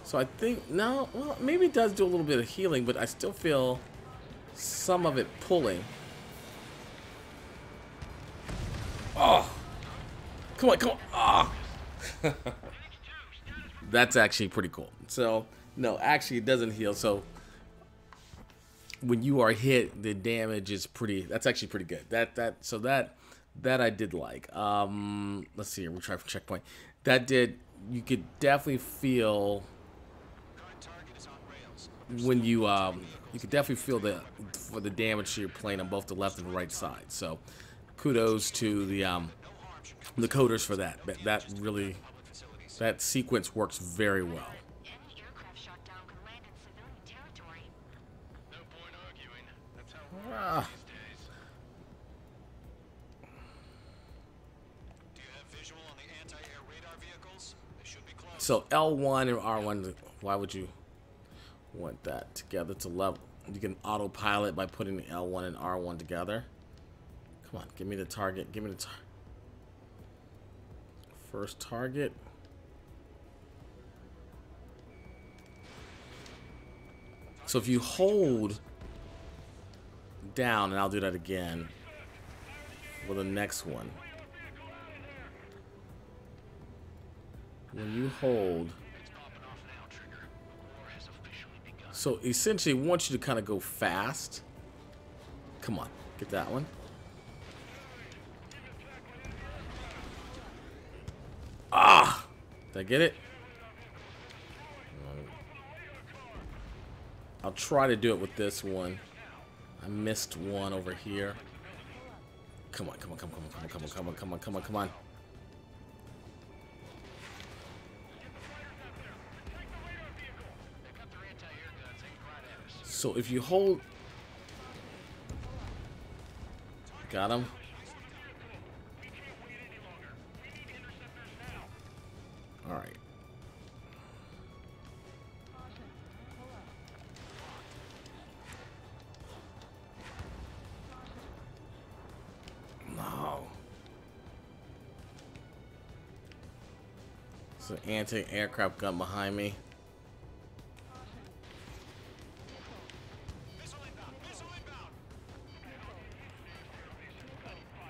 [SPEAKER 1] So I think, no, well, maybe it does do a little bit of healing, but I still feel some of it pulling. Oh. Come on, come on. Oh. That's actually pretty cool. So, no, actually it doesn't heal. So, when you are hit, the damage is pretty, that's actually pretty good. That I did like. Let's see here, we'll try for checkpoint. You could definitely feel
[SPEAKER 7] Current target is on rails.
[SPEAKER 1] when you could definitely feel the damage to your plane on both the left and right side. So kudos to the coders for that. That sequence works very well.
[SPEAKER 6] Any aircraft shot down could land in civilian territory.
[SPEAKER 7] No point arguing. That's how war
[SPEAKER 1] Ah.
[SPEAKER 7] these days. Do you have visual on the anti-air radar vehicles? They should be close.
[SPEAKER 1] So L1 and R1, why would you want that together to level? You can autopilot by putting the L1 and R1 together. Come on, give me the target. Give me the target. First target. So if you hold down, and I'll do that again for the next one. When you hold, so essentially we want you to kind of go fast. Come on, get that one. Ah! Did I get it? I'll try to do it with this one. I missed one over here. Come on, come on, come on, come on, come on, come on, come on, come on, come on. So if you hold, got him. All right. No. It's an anti-aircraft gun behind me.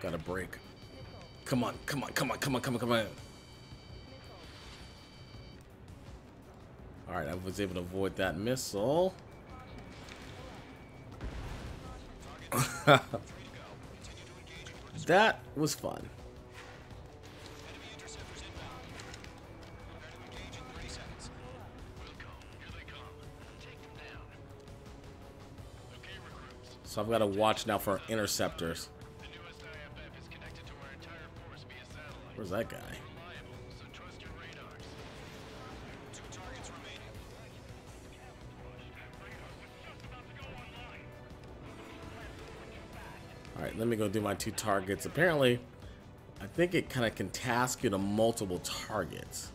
[SPEAKER 1] Got a break. Come on, come on, come on, come on, come on, come on. Alright, I was able to avoid that missile. That was fun. So I've got to watch now for interceptors. Where's that guy? Alright, let me go do my 2 targets. Apparently, I think it kind of can task you to multiple targets.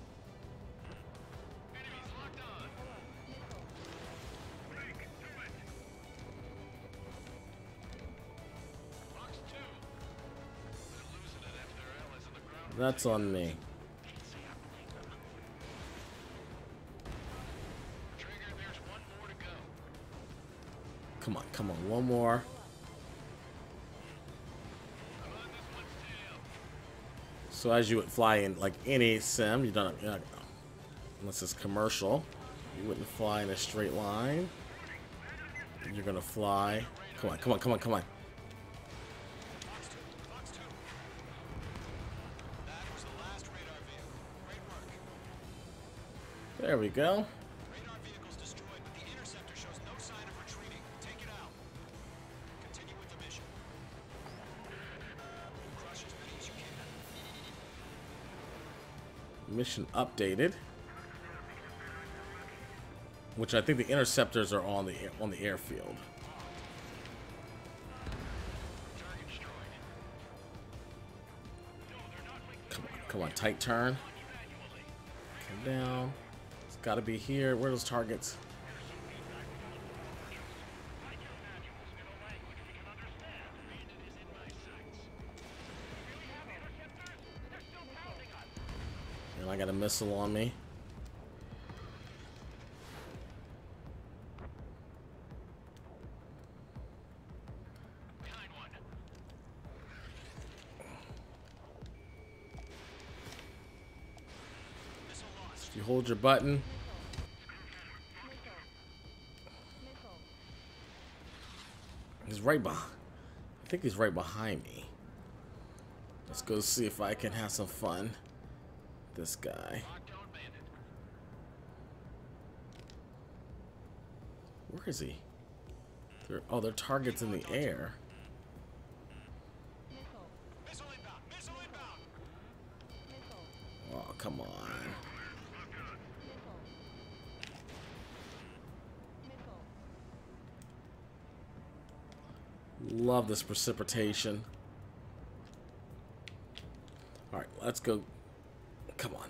[SPEAKER 1] That's on me. Come on, come on, one more. So as you would fly in like any sim, you don't, unless it's commercial, you wouldn't fly in a straight line. You're gonna fly. Come on, come on, come on, come on. There we go.
[SPEAKER 7] Radar vehicle's destroyed, but the interceptor shows no sign of retreating. Take it out. Continue with the mission. Crush as many as you can.
[SPEAKER 1] Mission updated. Which I think the interceptors are on the airfield. Come on, come on, tight turn. Come down. It's got to be here. Where are those targets? And I got a missile on me. If you hold your button. He's right behind. I think he's right behind me. Let's go see if I can have some fun. This guy. Where is he? Oh, they're targets in the air. Oh, come on. Love this precipitation. All right, let's go. Come on.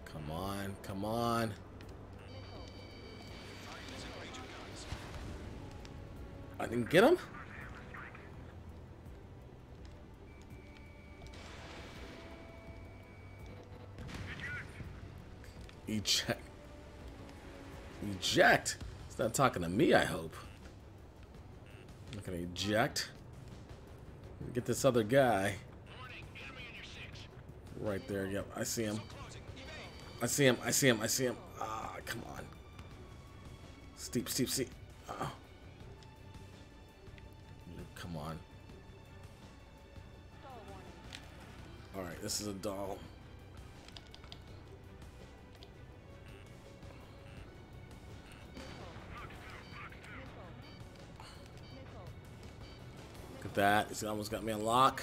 [SPEAKER 1] Come on, come on. I didn't get him? Eject. Eject? He's not talking to me, I hope. I'm not gonna eject. Get this other guy. Right there, yep, I see him. I see him, I see him, I see him. Ah, come on. Steep, steep, steep. Oh. Come on. Alright, this is a doll. Look at that. He's almost got me on lock.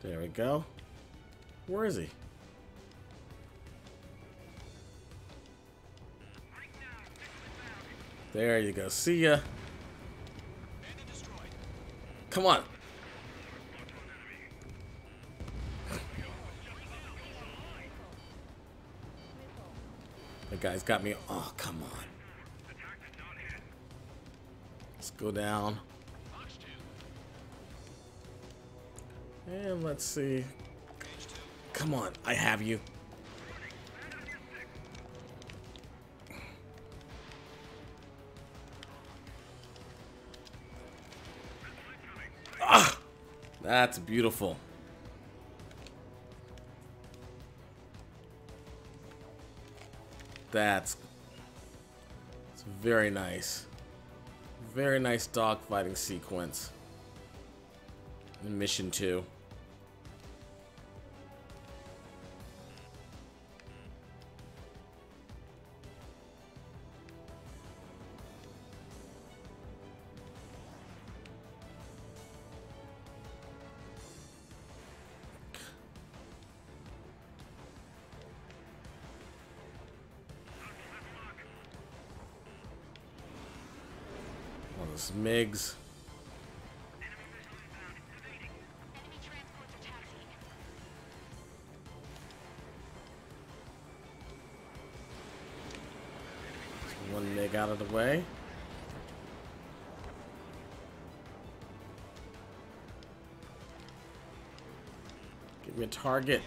[SPEAKER 1] There we go. Where is he? There you go. See ya. Come on. The guy's got me. Oh, come on. Let's go down. And let's see. Come on, I have you. Ah, that's beautiful. It's very nice. Very nice dogfighting sequence. In mission 2. All those MiGs. One MiG out of the way. Give me a target.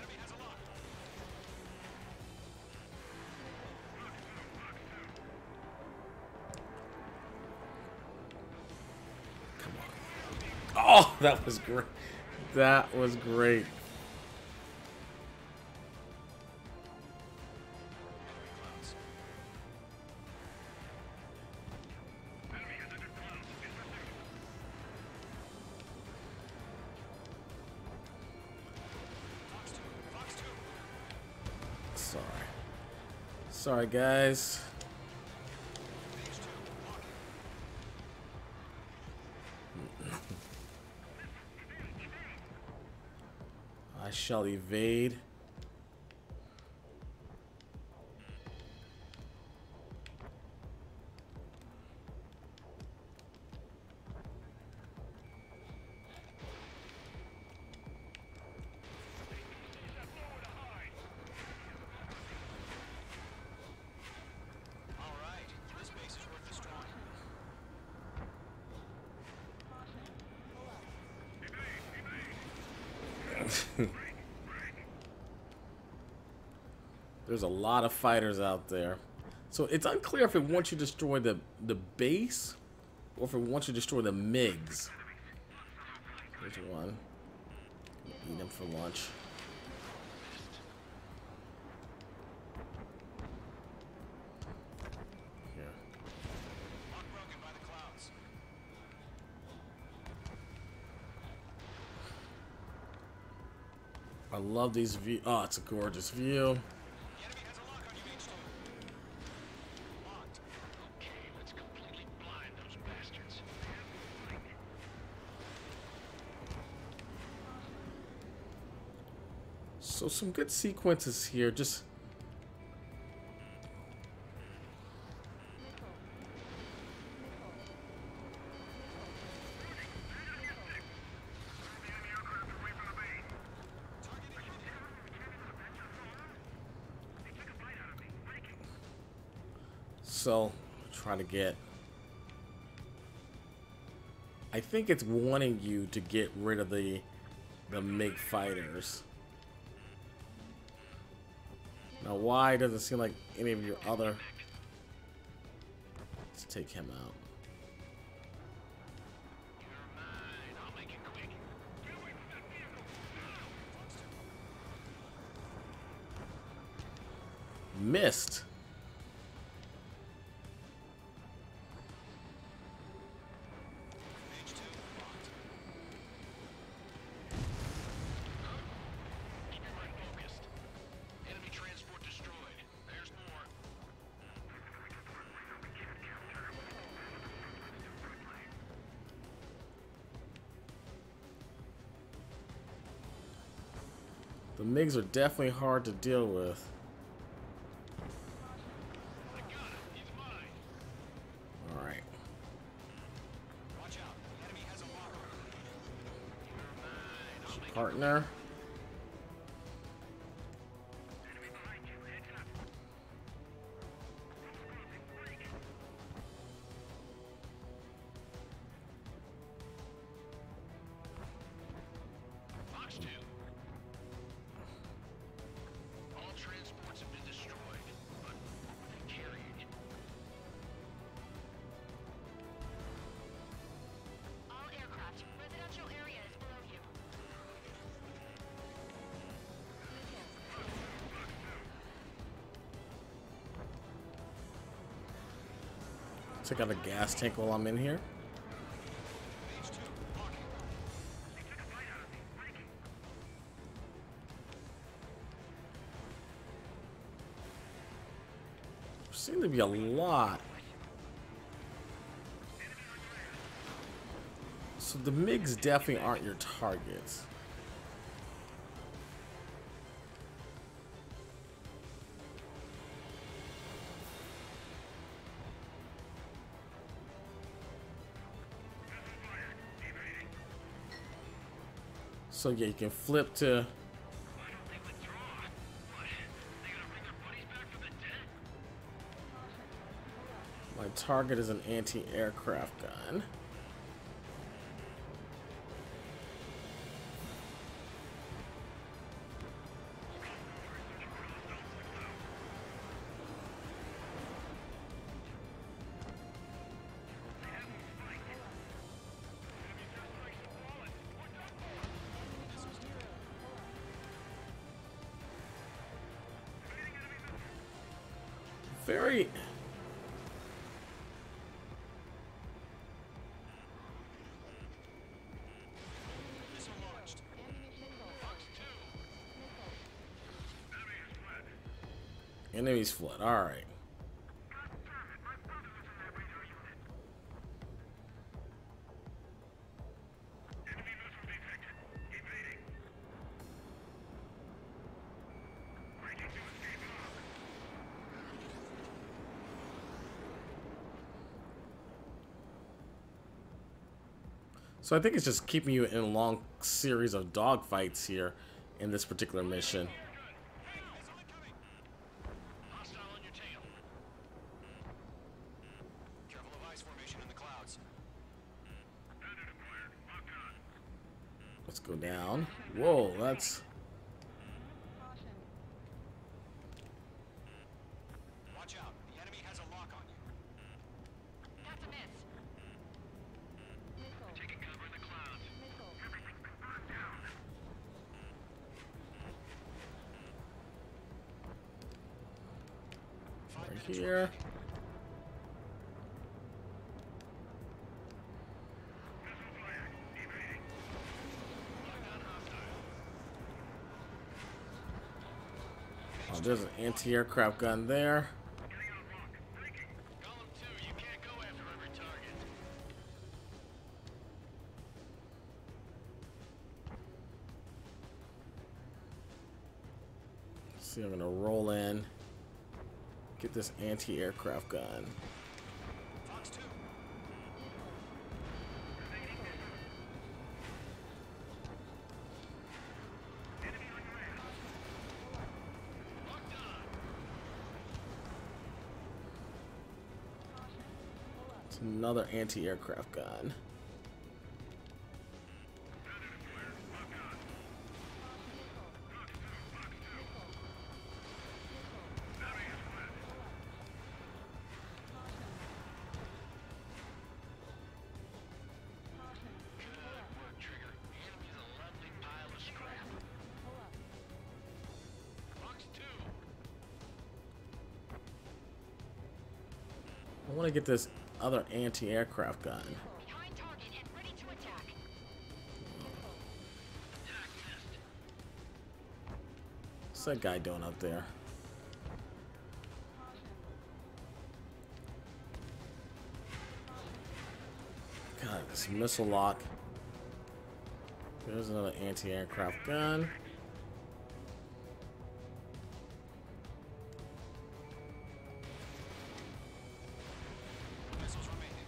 [SPEAKER 1] Come on. Oh, that was great. That was great. Sorry, guys. I shall evade. There's a lot of fighters out there. So it's unclear if it wants you to destroy the base or if it wants you to destroy the MiGs. There's one. Eat him for lunch. Here. I love these views. Oh, it's a gorgeous view. So some good sequences here. Just So try to get. I think it's wanting you to get rid of the MiG fighters. Now, why doesn't seem like any of your other? Let's take him out. Missed.
[SPEAKER 7] Keep your mind focused. Enemy transport destroyed. There's more.
[SPEAKER 1] The MiGs are definitely hard to deal with.
[SPEAKER 7] I got him. He's mine.
[SPEAKER 1] All right.
[SPEAKER 7] Watch out. The enemy has a locker. You're mine. I'll make
[SPEAKER 1] Partner.
[SPEAKER 7] enemy behind you. Heads up. Fox 2. All transports have been destroyed, but they carried it.
[SPEAKER 6] All aircraft. Residential area is below you.
[SPEAKER 1] Check out a gas tank while I'm in here.
[SPEAKER 7] Phase 2. Locking.
[SPEAKER 1] Seem to be a lot. So the MiGs definitely aren't your targets. So yeah, you can flip to.
[SPEAKER 7] Why don't they withdraw? What? They gonna bring their buddies back from the dead?
[SPEAKER 1] My target is an anti-aircraft gun. Very.
[SPEAKER 7] Missile launched. Fox 2.
[SPEAKER 1] Enemies fled. All right. So I think it's just keeping you in a long series of dogfights here in this particular mission.
[SPEAKER 7] Hostile on your tail. Careful of ice formation in the clouds.
[SPEAKER 1] Let's go down. Whoa, that's.
[SPEAKER 7] Watch out. The enemy has a lock on you.
[SPEAKER 6] That's a miss.
[SPEAKER 7] Taking cover in the clouds.
[SPEAKER 1] Right here. Oh, there's an anti-aircraft gun there.
[SPEAKER 7] Golem 2, you can't go after every target.
[SPEAKER 1] Let's see, I'm gonna roll in. Get this anti-aircraft gun.
[SPEAKER 7] Fox 2. Locked on.
[SPEAKER 1] Another anti-aircraft gun. I want to get this other anti-aircraft gun.
[SPEAKER 6] Behind target and ready to attack.
[SPEAKER 1] What's that guy doing up there? God, this missile lock. There's another anti-aircraft gun.
[SPEAKER 7] Missiles remaining.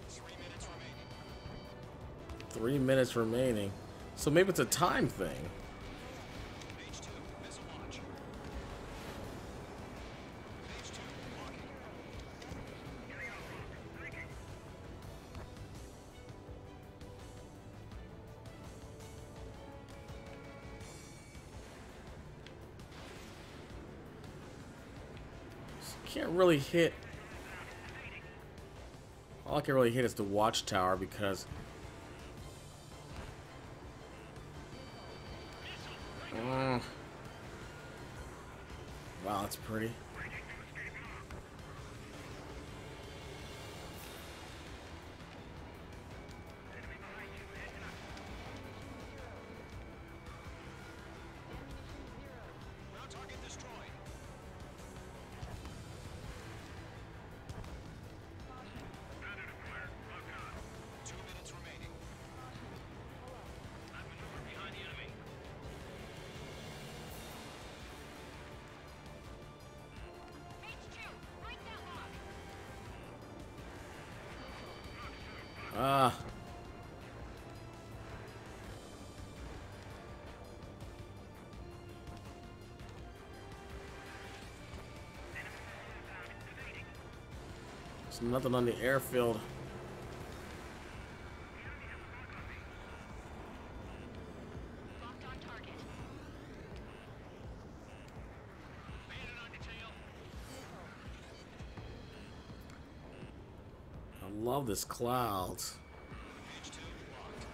[SPEAKER 7] Three minutes remaining.
[SPEAKER 1] 3 minutes remaining. So maybe it's a time thing.
[SPEAKER 7] Page 2, missile launch. Page 2, locking.
[SPEAKER 1] Can't really hit. All I can really hit is the watchtower because. Wow, that's pretty.
[SPEAKER 7] Ground target destroyed. Two minutes remaining. I maneuver behind the enemy.
[SPEAKER 6] Page 2, right that lock.
[SPEAKER 1] Ah. There's nothing on the airfield.
[SPEAKER 6] Locked on target.
[SPEAKER 7] Bandit on detail.
[SPEAKER 1] I love this clouds.
[SPEAKER 7] Page 2, locked.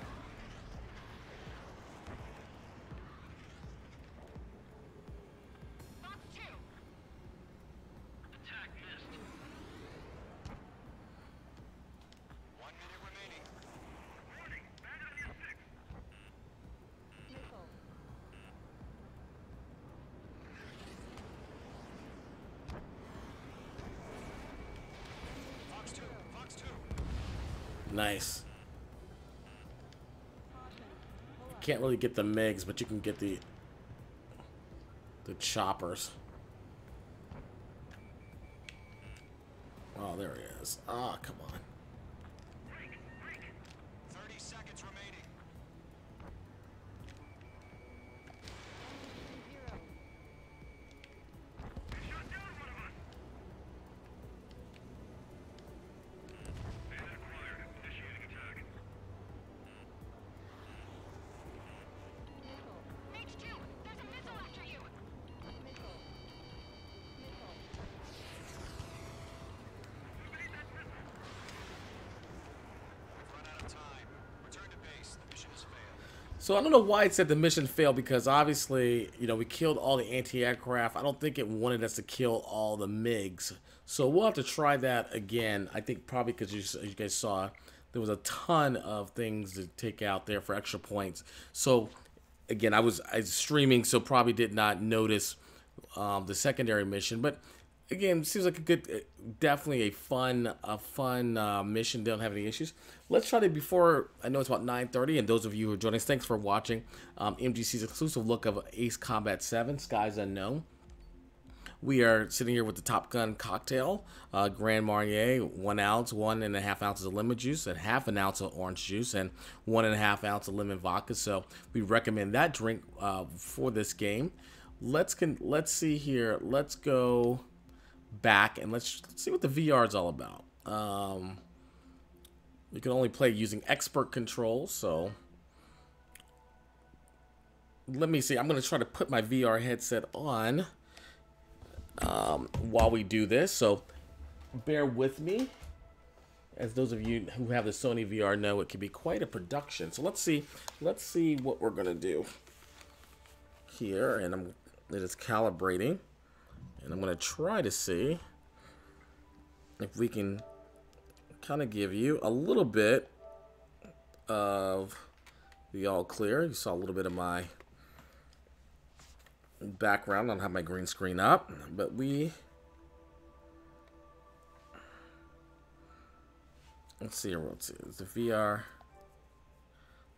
[SPEAKER 6] Box 2.
[SPEAKER 7] Attack missed. 1 minute remaining. Warning, bandit on your 6. Fox 2, Fox 2.
[SPEAKER 1] Nice. You can't really get the MiGs, but you can get the choppers. Oh, there he is. Ah, come on.
[SPEAKER 7] 30 seconds remaining. They shot down one of us. Bandit acquired. Initiating attack.
[SPEAKER 6] Page 2, there's a missile after you.
[SPEAKER 7] We've run out of time. Return to base. The mission has failed.
[SPEAKER 1] So I don't know why it said the mission failed, because obviously, you know, we killed all the anti-aircraft. I don't think it wanted us to kill all the MiGs. So we'll have to try that again. I think probably because you guys saw there was a ton of things to take out there for extra points. So again, I was streaming, so probably did not notice the secondary mission. But again, seems like a good, definitely a fun mission. Don't have any issues. Let's try to, before, I know it's about 9:30, and those of you who are joining us, thanks for watching MGC's exclusive look of Ace Combat 7, Skies Unknown. we are sitting here with the Top Gun cocktail, Grand Marnier, 1 ounce, 1.5 ounces of lemon juice, and half an ounce of orange juice, and 1.5 ounce of lemon vodka. So we recommend that drink for this game. Let's see here. Let's go back and let's see what the VR is all about. You can only play using expert controls, so let me see. I'm going to try to put my VR headset on while we do this, so bear with me. As those of you who have the Sony VR know, it can be quite a production. So let's see what we're going to do here, and it is calibrating, and I'm going to try to see if we can kind of give you a little bit of the all clear. You saw a little bit of my background. I don't have my green screen up, but let's see. Is the VR?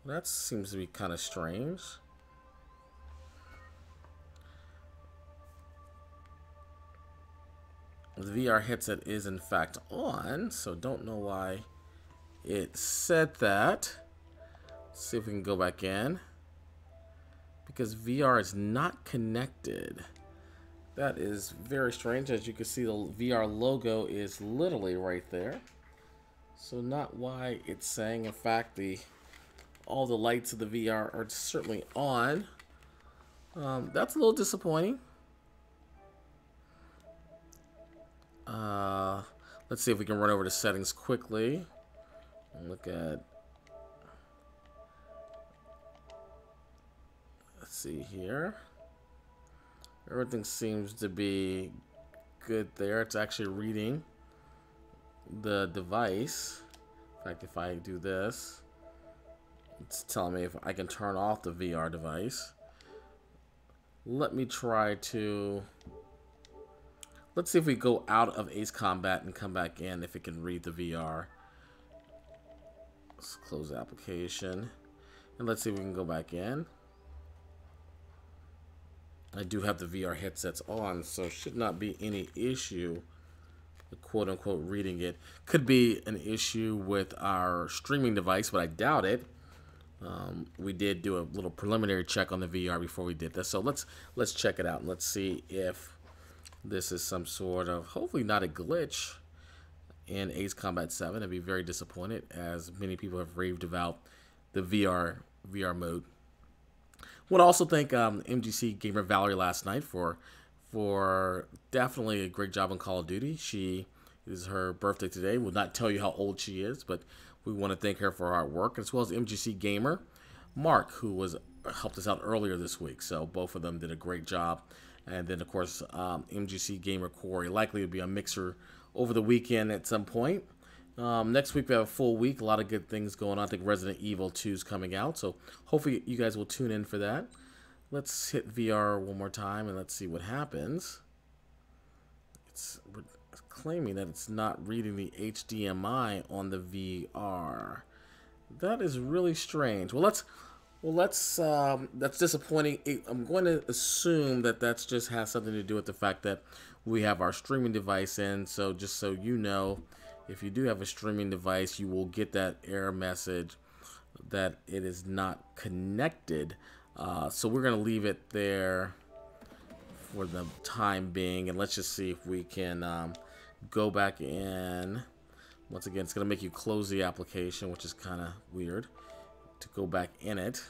[SPEAKER 1] Well, that seems to be kind of strange. The VR headset is in fact on, so don't know why it said that. Let's see if we can go back in. Because VR is not connected. That is very strange. As you can see, the VR logo is literally right there. So not why it's saying. In fact, all the lights of the VR are certainly on. That's a little disappointing. Let's see if we can run over to settings quickly and look at. Let's see here. Everything seems to be good there. It's actually reading the device. In fact, if I do this, it's telling me if I can turn off the VR device. Let me try to. Let's see if we go out of Ace Combat and come back in, if it can read the VR. Let's close the application. And let's see if we can go back in. I do have the VR headsets on, so should not be any issue with quote-unquote reading it. Could be an issue with our streaming device, but I doubt it. We did do a little preliminary check on the VR before we did this. So let's check it out and let's see if this is some sort of, hopefully not a glitch in Ace Combat 7. I'd be very disappointed, as many people have raved about the VR mode. I want to also thank MGC gamer Valerie last night for definitely a great job on Call of Duty. She is her birthday today. We'll not tell you how old she is, but we want to thank her for her hard work, as well as MGC gamer Mark, who helped us out earlier this week. So both of them did a great job. And then, of course, MGC gamer Corey, likely to be on Mixer over the weekend at some point. Next week we have a full week, a lot of good things going on. I think Resident Evil 2 is coming out, so hopefully you guys will tune in for that. Let's hit VR one more time and let's see what happens. It's claiming that it's not reading the HDMI on the VR. That is really strange. That's disappointing. I'm going to assume that that's just has something to do with the fact that we have our streaming device in. So just so you know, if you do have a streaming device, you will get that error message that it is not connected. So we're going to leave it there for the time being, and let's just see if we can go back in. Once again, it's going to make you close the application, which is kind of weird to go back in it.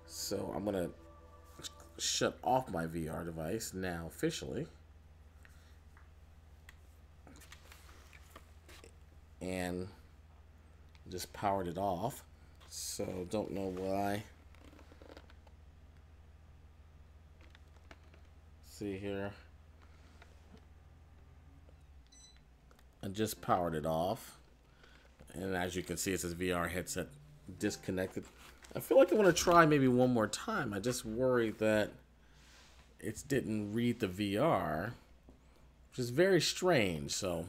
[SPEAKER 1] So I'm going to shut off my VR device now officially. And just powered it off. So don't know why. See here. I just powered it off. And as you can see, it says VR headset disconnected. I feel like I want to try maybe one more time. I just worry that it didn't read the VR, which is very strange. So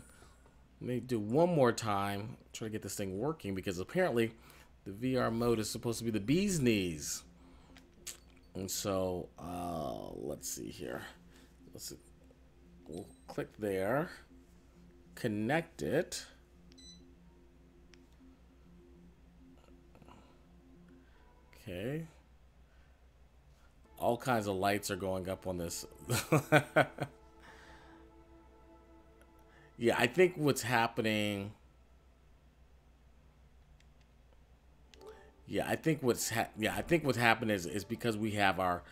[SPEAKER 1] let me do one more time, try to get this thing working, because apparently the VR mode is supposed to be the bee's knees. And so let's see here. Click there. Connect it. Okay. All kinds of lights are going up on this. Yeah, I think what's happening. Yeah, I think what's happening is because we have our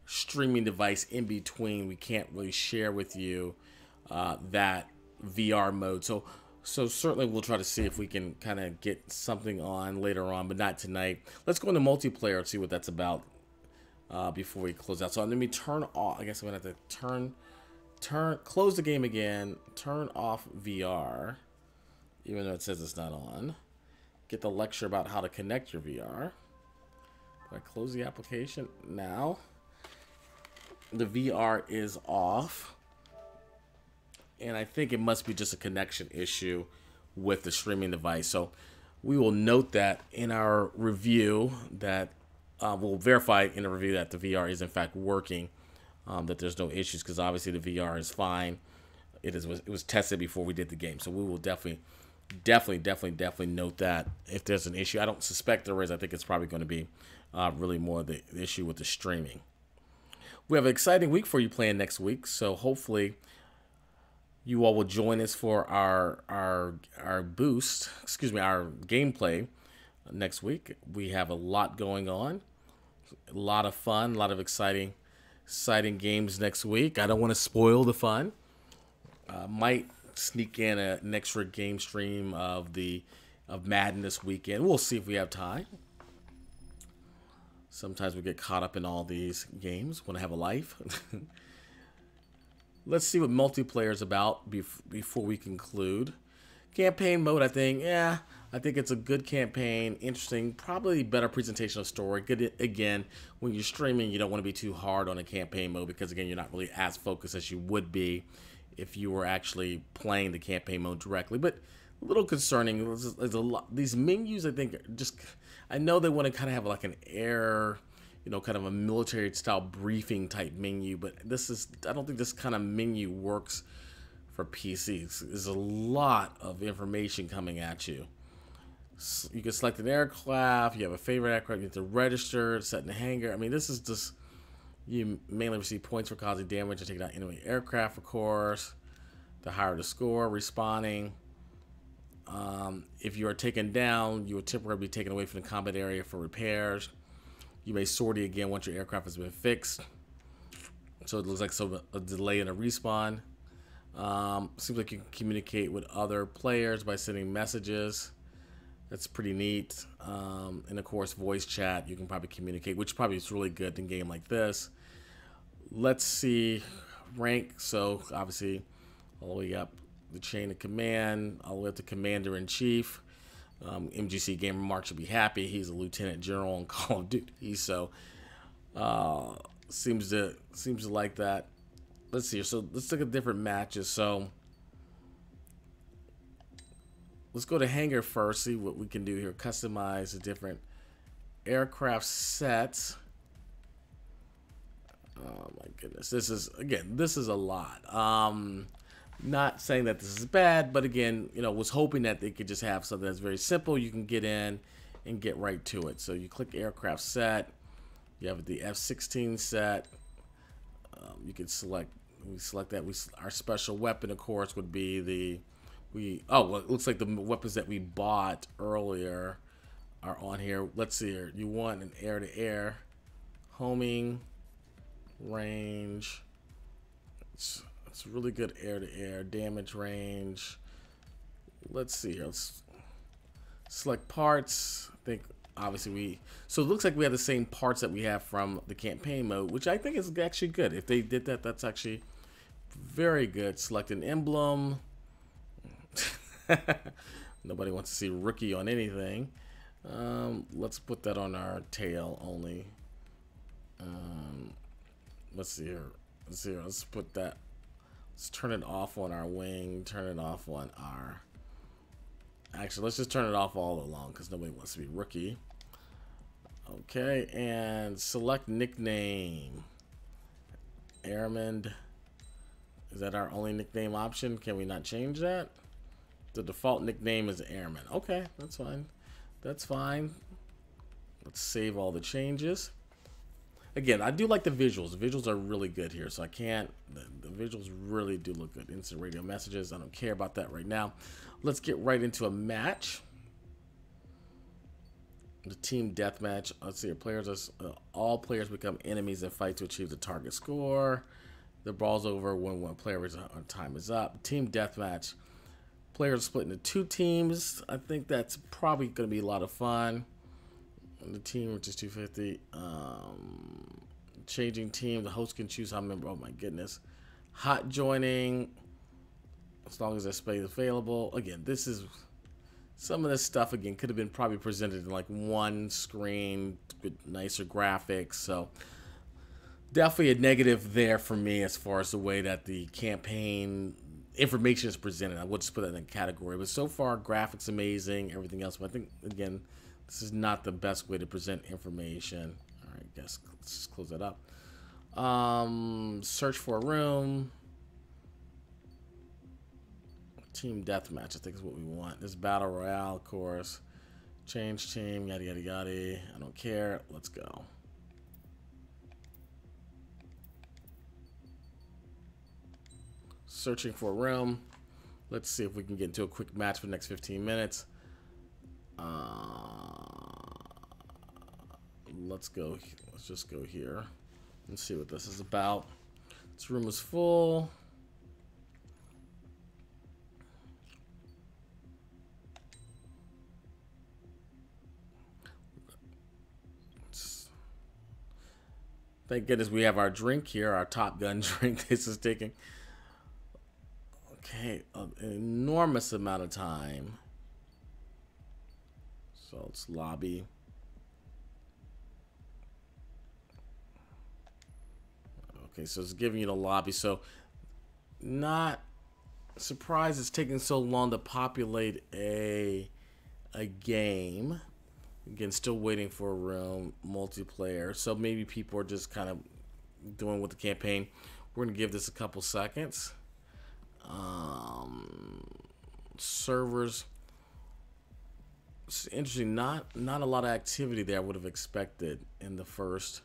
[SPEAKER 1] streaming device in between, we can't really share with you that VR mode. So certainly we'll try to see if we can kind of get something on later on, but not tonight. Let's go into multiplayer and see what that's about before we close out. So let me turn off. I guess I'm gonna have to close the game again. Turn off VR, even though it says it's not on. Get the lecture about how to connect your VR. I close the application now. The VR is off. And I think it must be just a connection issue with the streaming device. So we will note that in our review, that we'll verify in the review that the VR is in fact working, that there's no issues, because obviously the VR is fine. It was tested before we did the game. So we will definitely note that if there's an issue. I don't suspect there is. I think it's probably going to be really more the issue with the streaming. We have an exciting week for you playing next week, so hopefully you all will join us for our boost, our gameplay next week. We have a lot going on, a lot of fun, a lot of exciting games next week. I don't want to spoil the fun. Might sneak in an extra game stream of Madden this weekend. We'll see if we have time. Sometimes we get caught up in all these games when I have a life. Let's see what multiplayer is about before we conclude. Campaign mode, I think it's a good campaign. Interesting, probably better presentation of story. Good, again, when you're streaming, you don't want to be too hard on a campaign mode, because again, you're not really as focused as you would be if you were actually playing the campaign mode directly. But a little concerning. There's a lot. These menus, I think, I know they want to kind of have like an air, kind of a military style briefing type menu, but I don't think this kind of menu works for PCs. There's a lot of information coming at you. You can select an aircraft, you have a favorite aircraft, you have to register, set in the hangar. I mean, this is just, you mainly receive points for causing damage and taking out enemy aircraft, of course. The higher the score, respawning. If you are taken down, you will temporarily be taken away from the combat area for repairs. You may sortie again once your aircraft has been fixed. So it looks like a delay in a respawn. Seems like you can communicate with other players by sending messages. That's pretty neat. And of course, voice chat, you can probably communicate, which probably is really good in a game like this. Let's see rank. So obviously, all the way up the chain of command, all the way up to Commander-in-Chief. MGC Gamer Mark should be happy. He's a Lieutenant General on Call of Duty, so seems to like that. Let's see. So let's look at different matches. So let's go to hangar first. See what we can do here. Customize the different aircraft sets. Oh my goodness, this is a lot. Not saying that this is bad, but again, was hoping that they could just have something that's very simple. You can get in and get right to it. So you click aircraft set. You have the F-16 set. You can select. We select that. Our special weapon, of course, would be well, it looks like the weapons that we bought earlier are on here. Let's see here. You want an air-to-air, homing, range. It's really good air-to-air, damage range. Let's see here. Let's select parts. I think obviously so it looks like we have the same parts that we have from the campaign mode, which I think is actually good. If they did that, that's actually very good. Select an emblem. Nobody wants to see rookie on anything. Let's put that on our tail only. Let's see here. Let's put that. Let's turn it off on our wing. Turn it off on our. Actually, let's just turn it off all along because nobody wants to be rookie. Okay, and select nickname. Airman. Is that our only nickname option? Can we not change that? The default nickname is Airman. Okay, that's fine. That's fine. Let's save all the changes. Again, I do like the visuals. The visuals are really good here, so I can't... The visuals really do look good. Instant radio messages. I don't care about that right now. Let's get right into a match. The team deathmatch. Let's see. All players become enemies and fight to achieve the target score. The ball's over when one player's time is up. Team deathmatch. Players split into 2 teams. I think that's probably going to be a lot of fun. And the team, which is 250. Changing team. The host can choose how many. Oh my goodness. Hot joining. As long as that space is available. Again, this is some of this stuff. Again, could have been probably presented in like one screen with nicer graphics. So definitely a negative there for me as far as the way that the campaign information is presented. I would just put that in a category. But so far, graphics amazing, everything else. But I think, again, this is not the best way to present information. All right, guess let's just close that up. Search for a room. Team deathmatch, I think is what we want. This battle royale, of course. Change team, yada yada yada. I don't care. Let's go. Searching for a room. Let's see if we can get into a quick match for the next 15 minutes. Let's go. Let's just go here and see what this is about. This room is full. Thank goodness we have our drink here, our Top Gun drink. This is taking, okay, an enormous amount of time. So it's lobby. Okay, so it's giving you the lobby. So not surprised it's taking so long to populate a game. Again, still waiting for a room, multiplayer. So maybe people are just kind of doing with the campaign. We're going to give this a couple seconds. Servers. It's interesting. Not a lot of activity there I would have expected in the first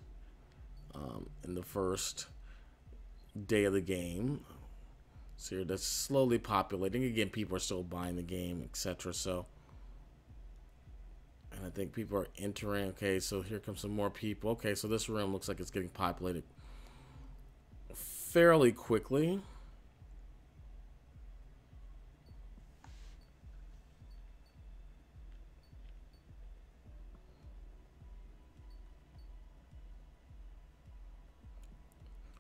[SPEAKER 1] day of the game. So here, that's slowly populating. Again, people are still buying the game, etc. So. And I think people are entering. Okay, so here comes some more people. Okay, so this room looks like it's getting populated fairly quickly.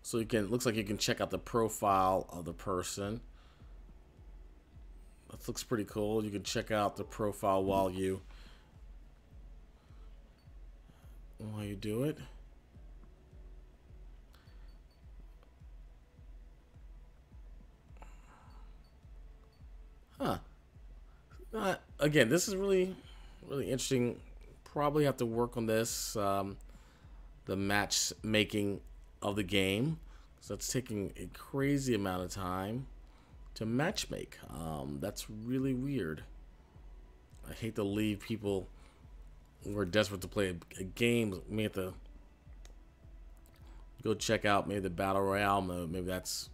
[SPEAKER 1] So you can, looks like you can check out the profile of the person. That looks pretty cool. You can check out the profile while you do it. Huh. Again, this is really interesting. Probably have to work on this, the matchmaking of the game. So that's taking a crazy amount of time to matchmake. That's really weird. I hate to leave people who are desperate to play a game. May have to go check out maybe the battle royale mode. Maybe that's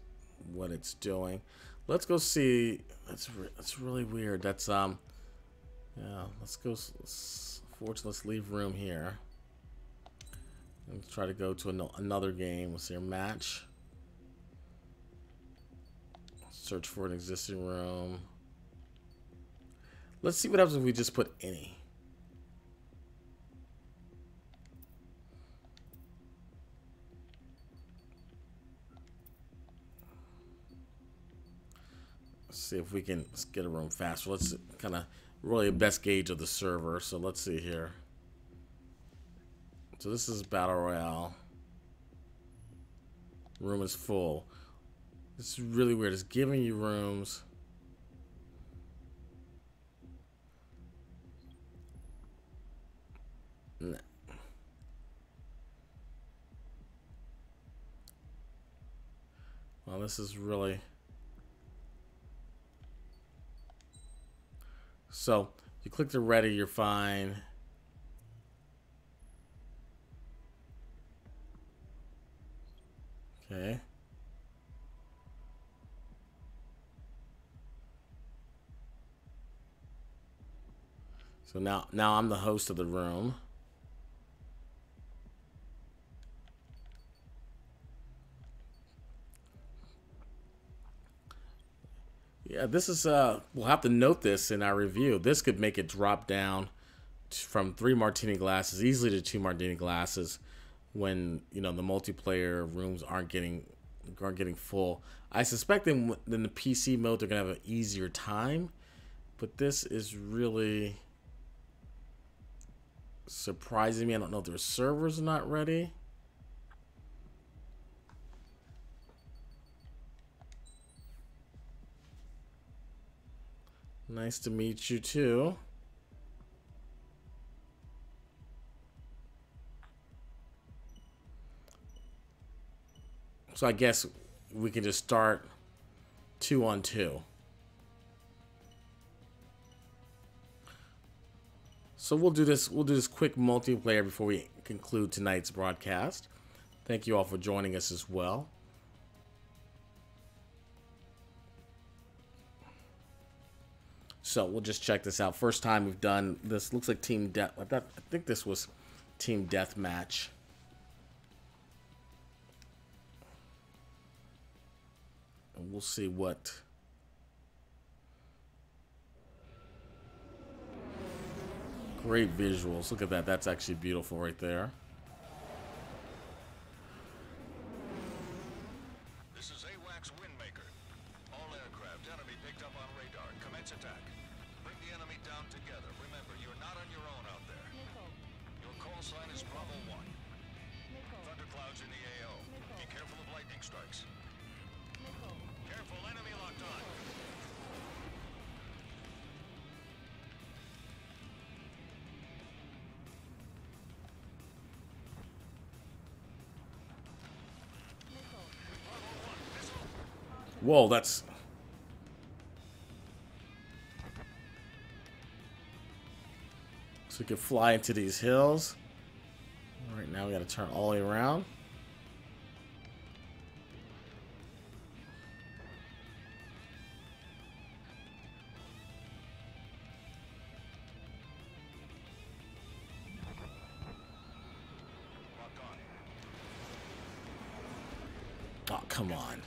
[SPEAKER 1] what it's doing. Let's go see. That's really weird. That's yeah. Let's go. Let's leave room here and try to go to another game. Let's see our match. Search for an existing room. Let's see what happens if we just put any. See if we can get a room faster. Let's kind of really a best gauge of the server. So let's see here. So this is battle royale. Room is full. This is really weird. It's giving you rooms. Nah. Oh, this is really... So, you click the ready, you're fine. Okay. So now I'm the host of the room. Yeah, this is we'll have to note this in our review. This could make it drop down from 3 martini glasses easily to 2 martini glasses when, you know, the multiplayer rooms aren't getting full. I suspect in the PC mode they're gonna have an easier time, but this is really surprising me. I don't know if their servers are not ready. Nice to meet you too. So I guess we can just start 2-on-2. So we'll do this quick multiplayer before we conclude tonight's broadcast. Thank you all for joining us as well. So we'll just check this out. First time we've done this. Looks like team death. I think this was team deathmatch. And we'll see what. Great visuals. Look at that. That's actually beautiful right there.
[SPEAKER 7] This is AWACS Windmaker. All aircraft enemy picked up on radar. Commence attack. Bring the enemy down together. Remember, you're not on your own out there. Your call sign is Bravo 1. Thunderclouds in the AO. Be careful of lightning strikes. Careful, enemy locked on.
[SPEAKER 1] Whoa, that's... So we can fly into these hills. All right, now we got to turn all the way around. Oh, come on.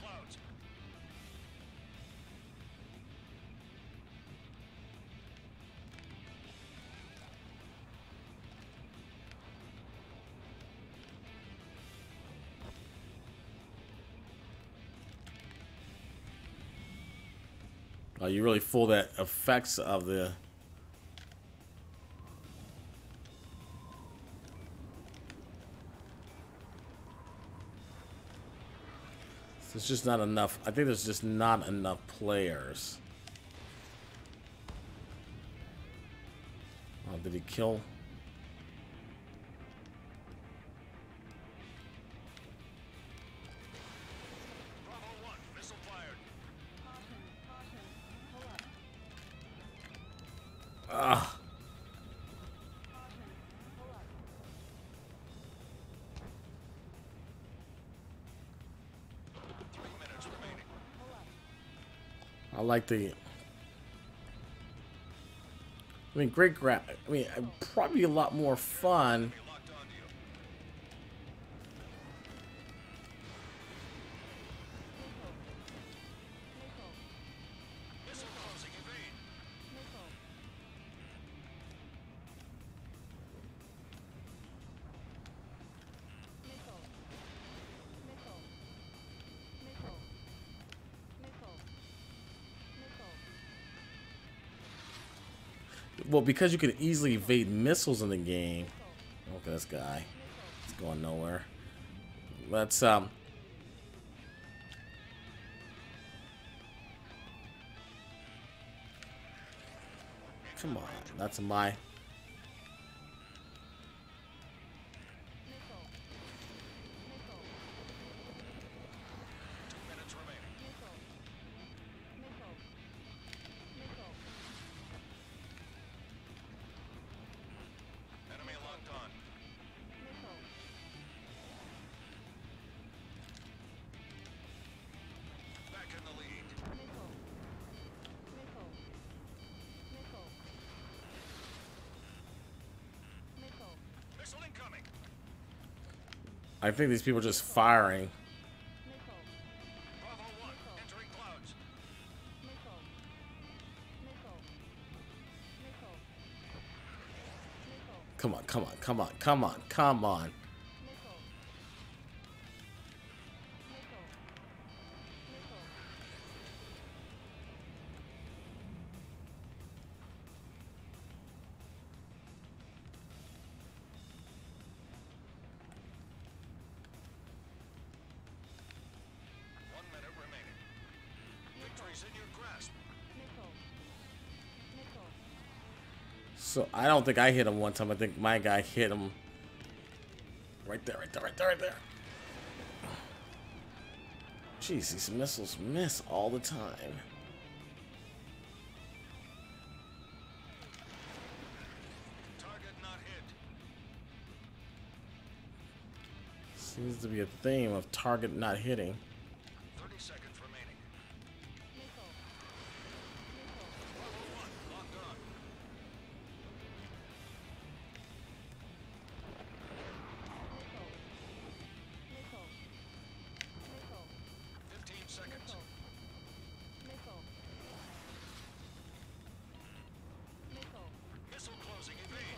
[SPEAKER 1] Oh, you really fool that effects of the... There's just not enough. I think there's just not enough players. Oh, did he kill?
[SPEAKER 7] Bravo 1, missile fired.
[SPEAKER 1] Ah. I like the... I mean, great grab. I mean, probably a lot more fun. Well, because you can easily evade missiles in the game. Look at this guy. He's going nowhere. Let's come on. That's my... I think these people are just firing.
[SPEAKER 7] Bravo 1, entering clouds.
[SPEAKER 1] Come on, come on, come on, come on, come on.
[SPEAKER 7] Victory's in your grasp.
[SPEAKER 1] So I don't think I hit him one time. I think my guy hit him. Right there, right there, right there, right there. Jeez, these missiles miss all the time.
[SPEAKER 7] Target not hit.
[SPEAKER 1] Seems to be a theme of target not hitting.
[SPEAKER 7] 30 seconds remaining. Bravo 1, locked on. Seconds. Missile closing, evade.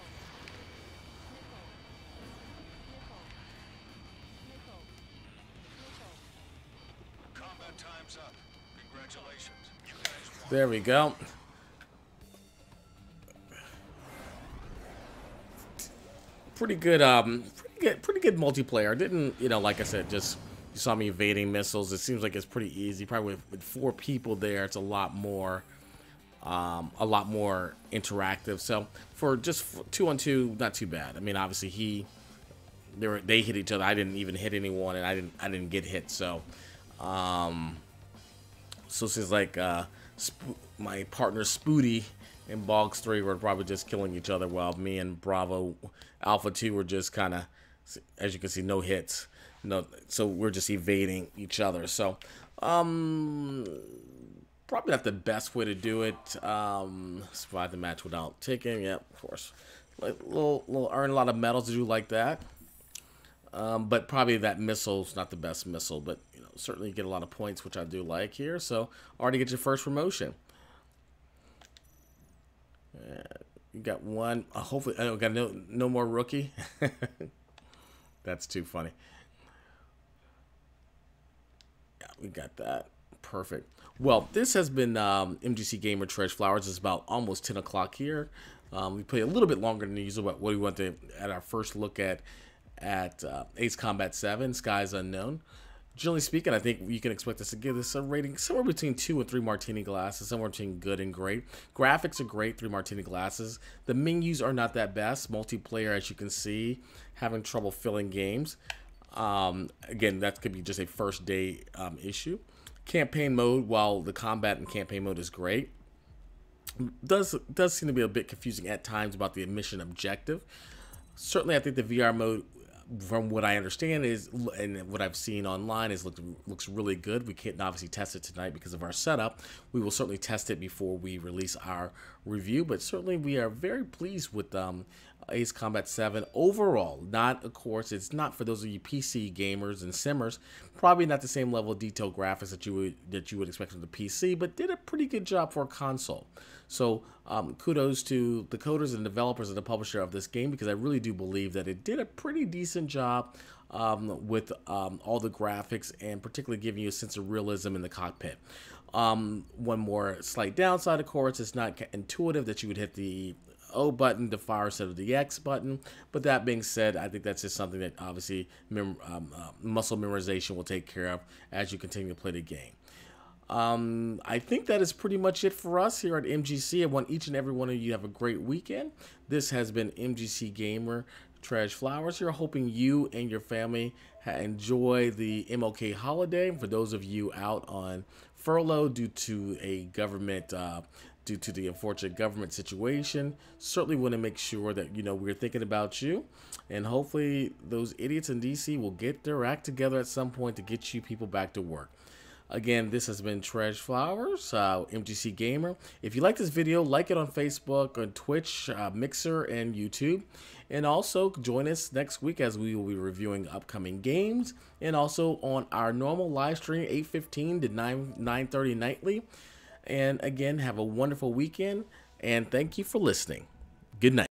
[SPEAKER 7] Combat time's up. Congratulations. You guys won.
[SPEAKER 1] There we go. Pretty good, pretty good multiplayer. Didn't, you know, like I said, just you saw me evading missiles. It seems like it's pretty easy. Probably with 4 people there, it's a lot more interactive. So for just 2-on-2, not too bad. I mean, obviously they hit each other. I didn't even hit anyone, and I didn't get hit. So, so it seems like my partner Spooty and Boggs 3 were probably just killing each other, while me and Bravo Alpha 2 were just kind of, as you can see, no hits. No, so we're just evading each other. So, probably not the best way to do it. Survive the match without taking. Yeah, of course. Like, little earn a lot of medals to do like that. But probably that missile's not the best missile. But you know, certainly you get a lot of points, which I do like here. So already get your first promotion. You got one. Hopefully, I got no more rookie. That's too funny. Yeah, we got that. Perfect. Well, this has been MGC Gamer TreasFlowers. It's about almost 10 o'clock here. We play a little bit longer than usual, but what we want to at our first look at Ace Combat 7, Skies Unknown. Generally speaking, I think you can expect us to give this a rating somewhere between 2 and 3 martini glasses, somewhere between good and great. Graphics are great, 3 martini glasses. The menus are not that best. Multiplayer, as you can see, having trouble filling games. Again, that could be just a first day issue. Campaign mode, while the combat and campaign mode is great, does seem to be a bit confusing at times about the mission objective. Certainly, I think the VR mode, from what I understand is, and what I've seen online, is looks really good. We can't obviously test it tonight because of our setup. We will certainly test it before we release our review, but certainly we are very pleased with Ace Combat 7 overall. Not, of course, it's not for those of you PC gamers and simmers. Probably not the same level of detailed graphics that you would expect from the PC, but did a pretty good job for a console. So kudos to the coders and developers and the publisher of this game, because I really do believe that it did a pretty decent job with all the graphics, and particularly giving you a sense of realism in the cockpit. One more slight downside, of course, it's not intuitive that you would hit the O button to fire instead of the X button. But that being said, I think that's just something that obviously muscle memorization will take care of as you continue to play the game. I think that is pretty much it for us here at MGC. I want each and every one of you to have a great weekend. This has been MGC Gamer TreasFlowers here, hoping you and your family enjoy the MLK holiday. For those of you out on furlough due to a government due to the unfortunate government situation, certainly want to make sure that, you know, we're thinking about you, and hopefully those idiots in DC will get their act together at some point to get you people back to work. Again, this has been TreasFlowers, MGC Gamer. If you like this video, like it on Facebook, on Twitch, Mixer, and YouTube. And also join us next week as we will be reviewing upcoming games. And also on our normal live stream, 8:15 to 9:30 nightly. And again, have a wonderful weekend. And thank you for listening. Good night.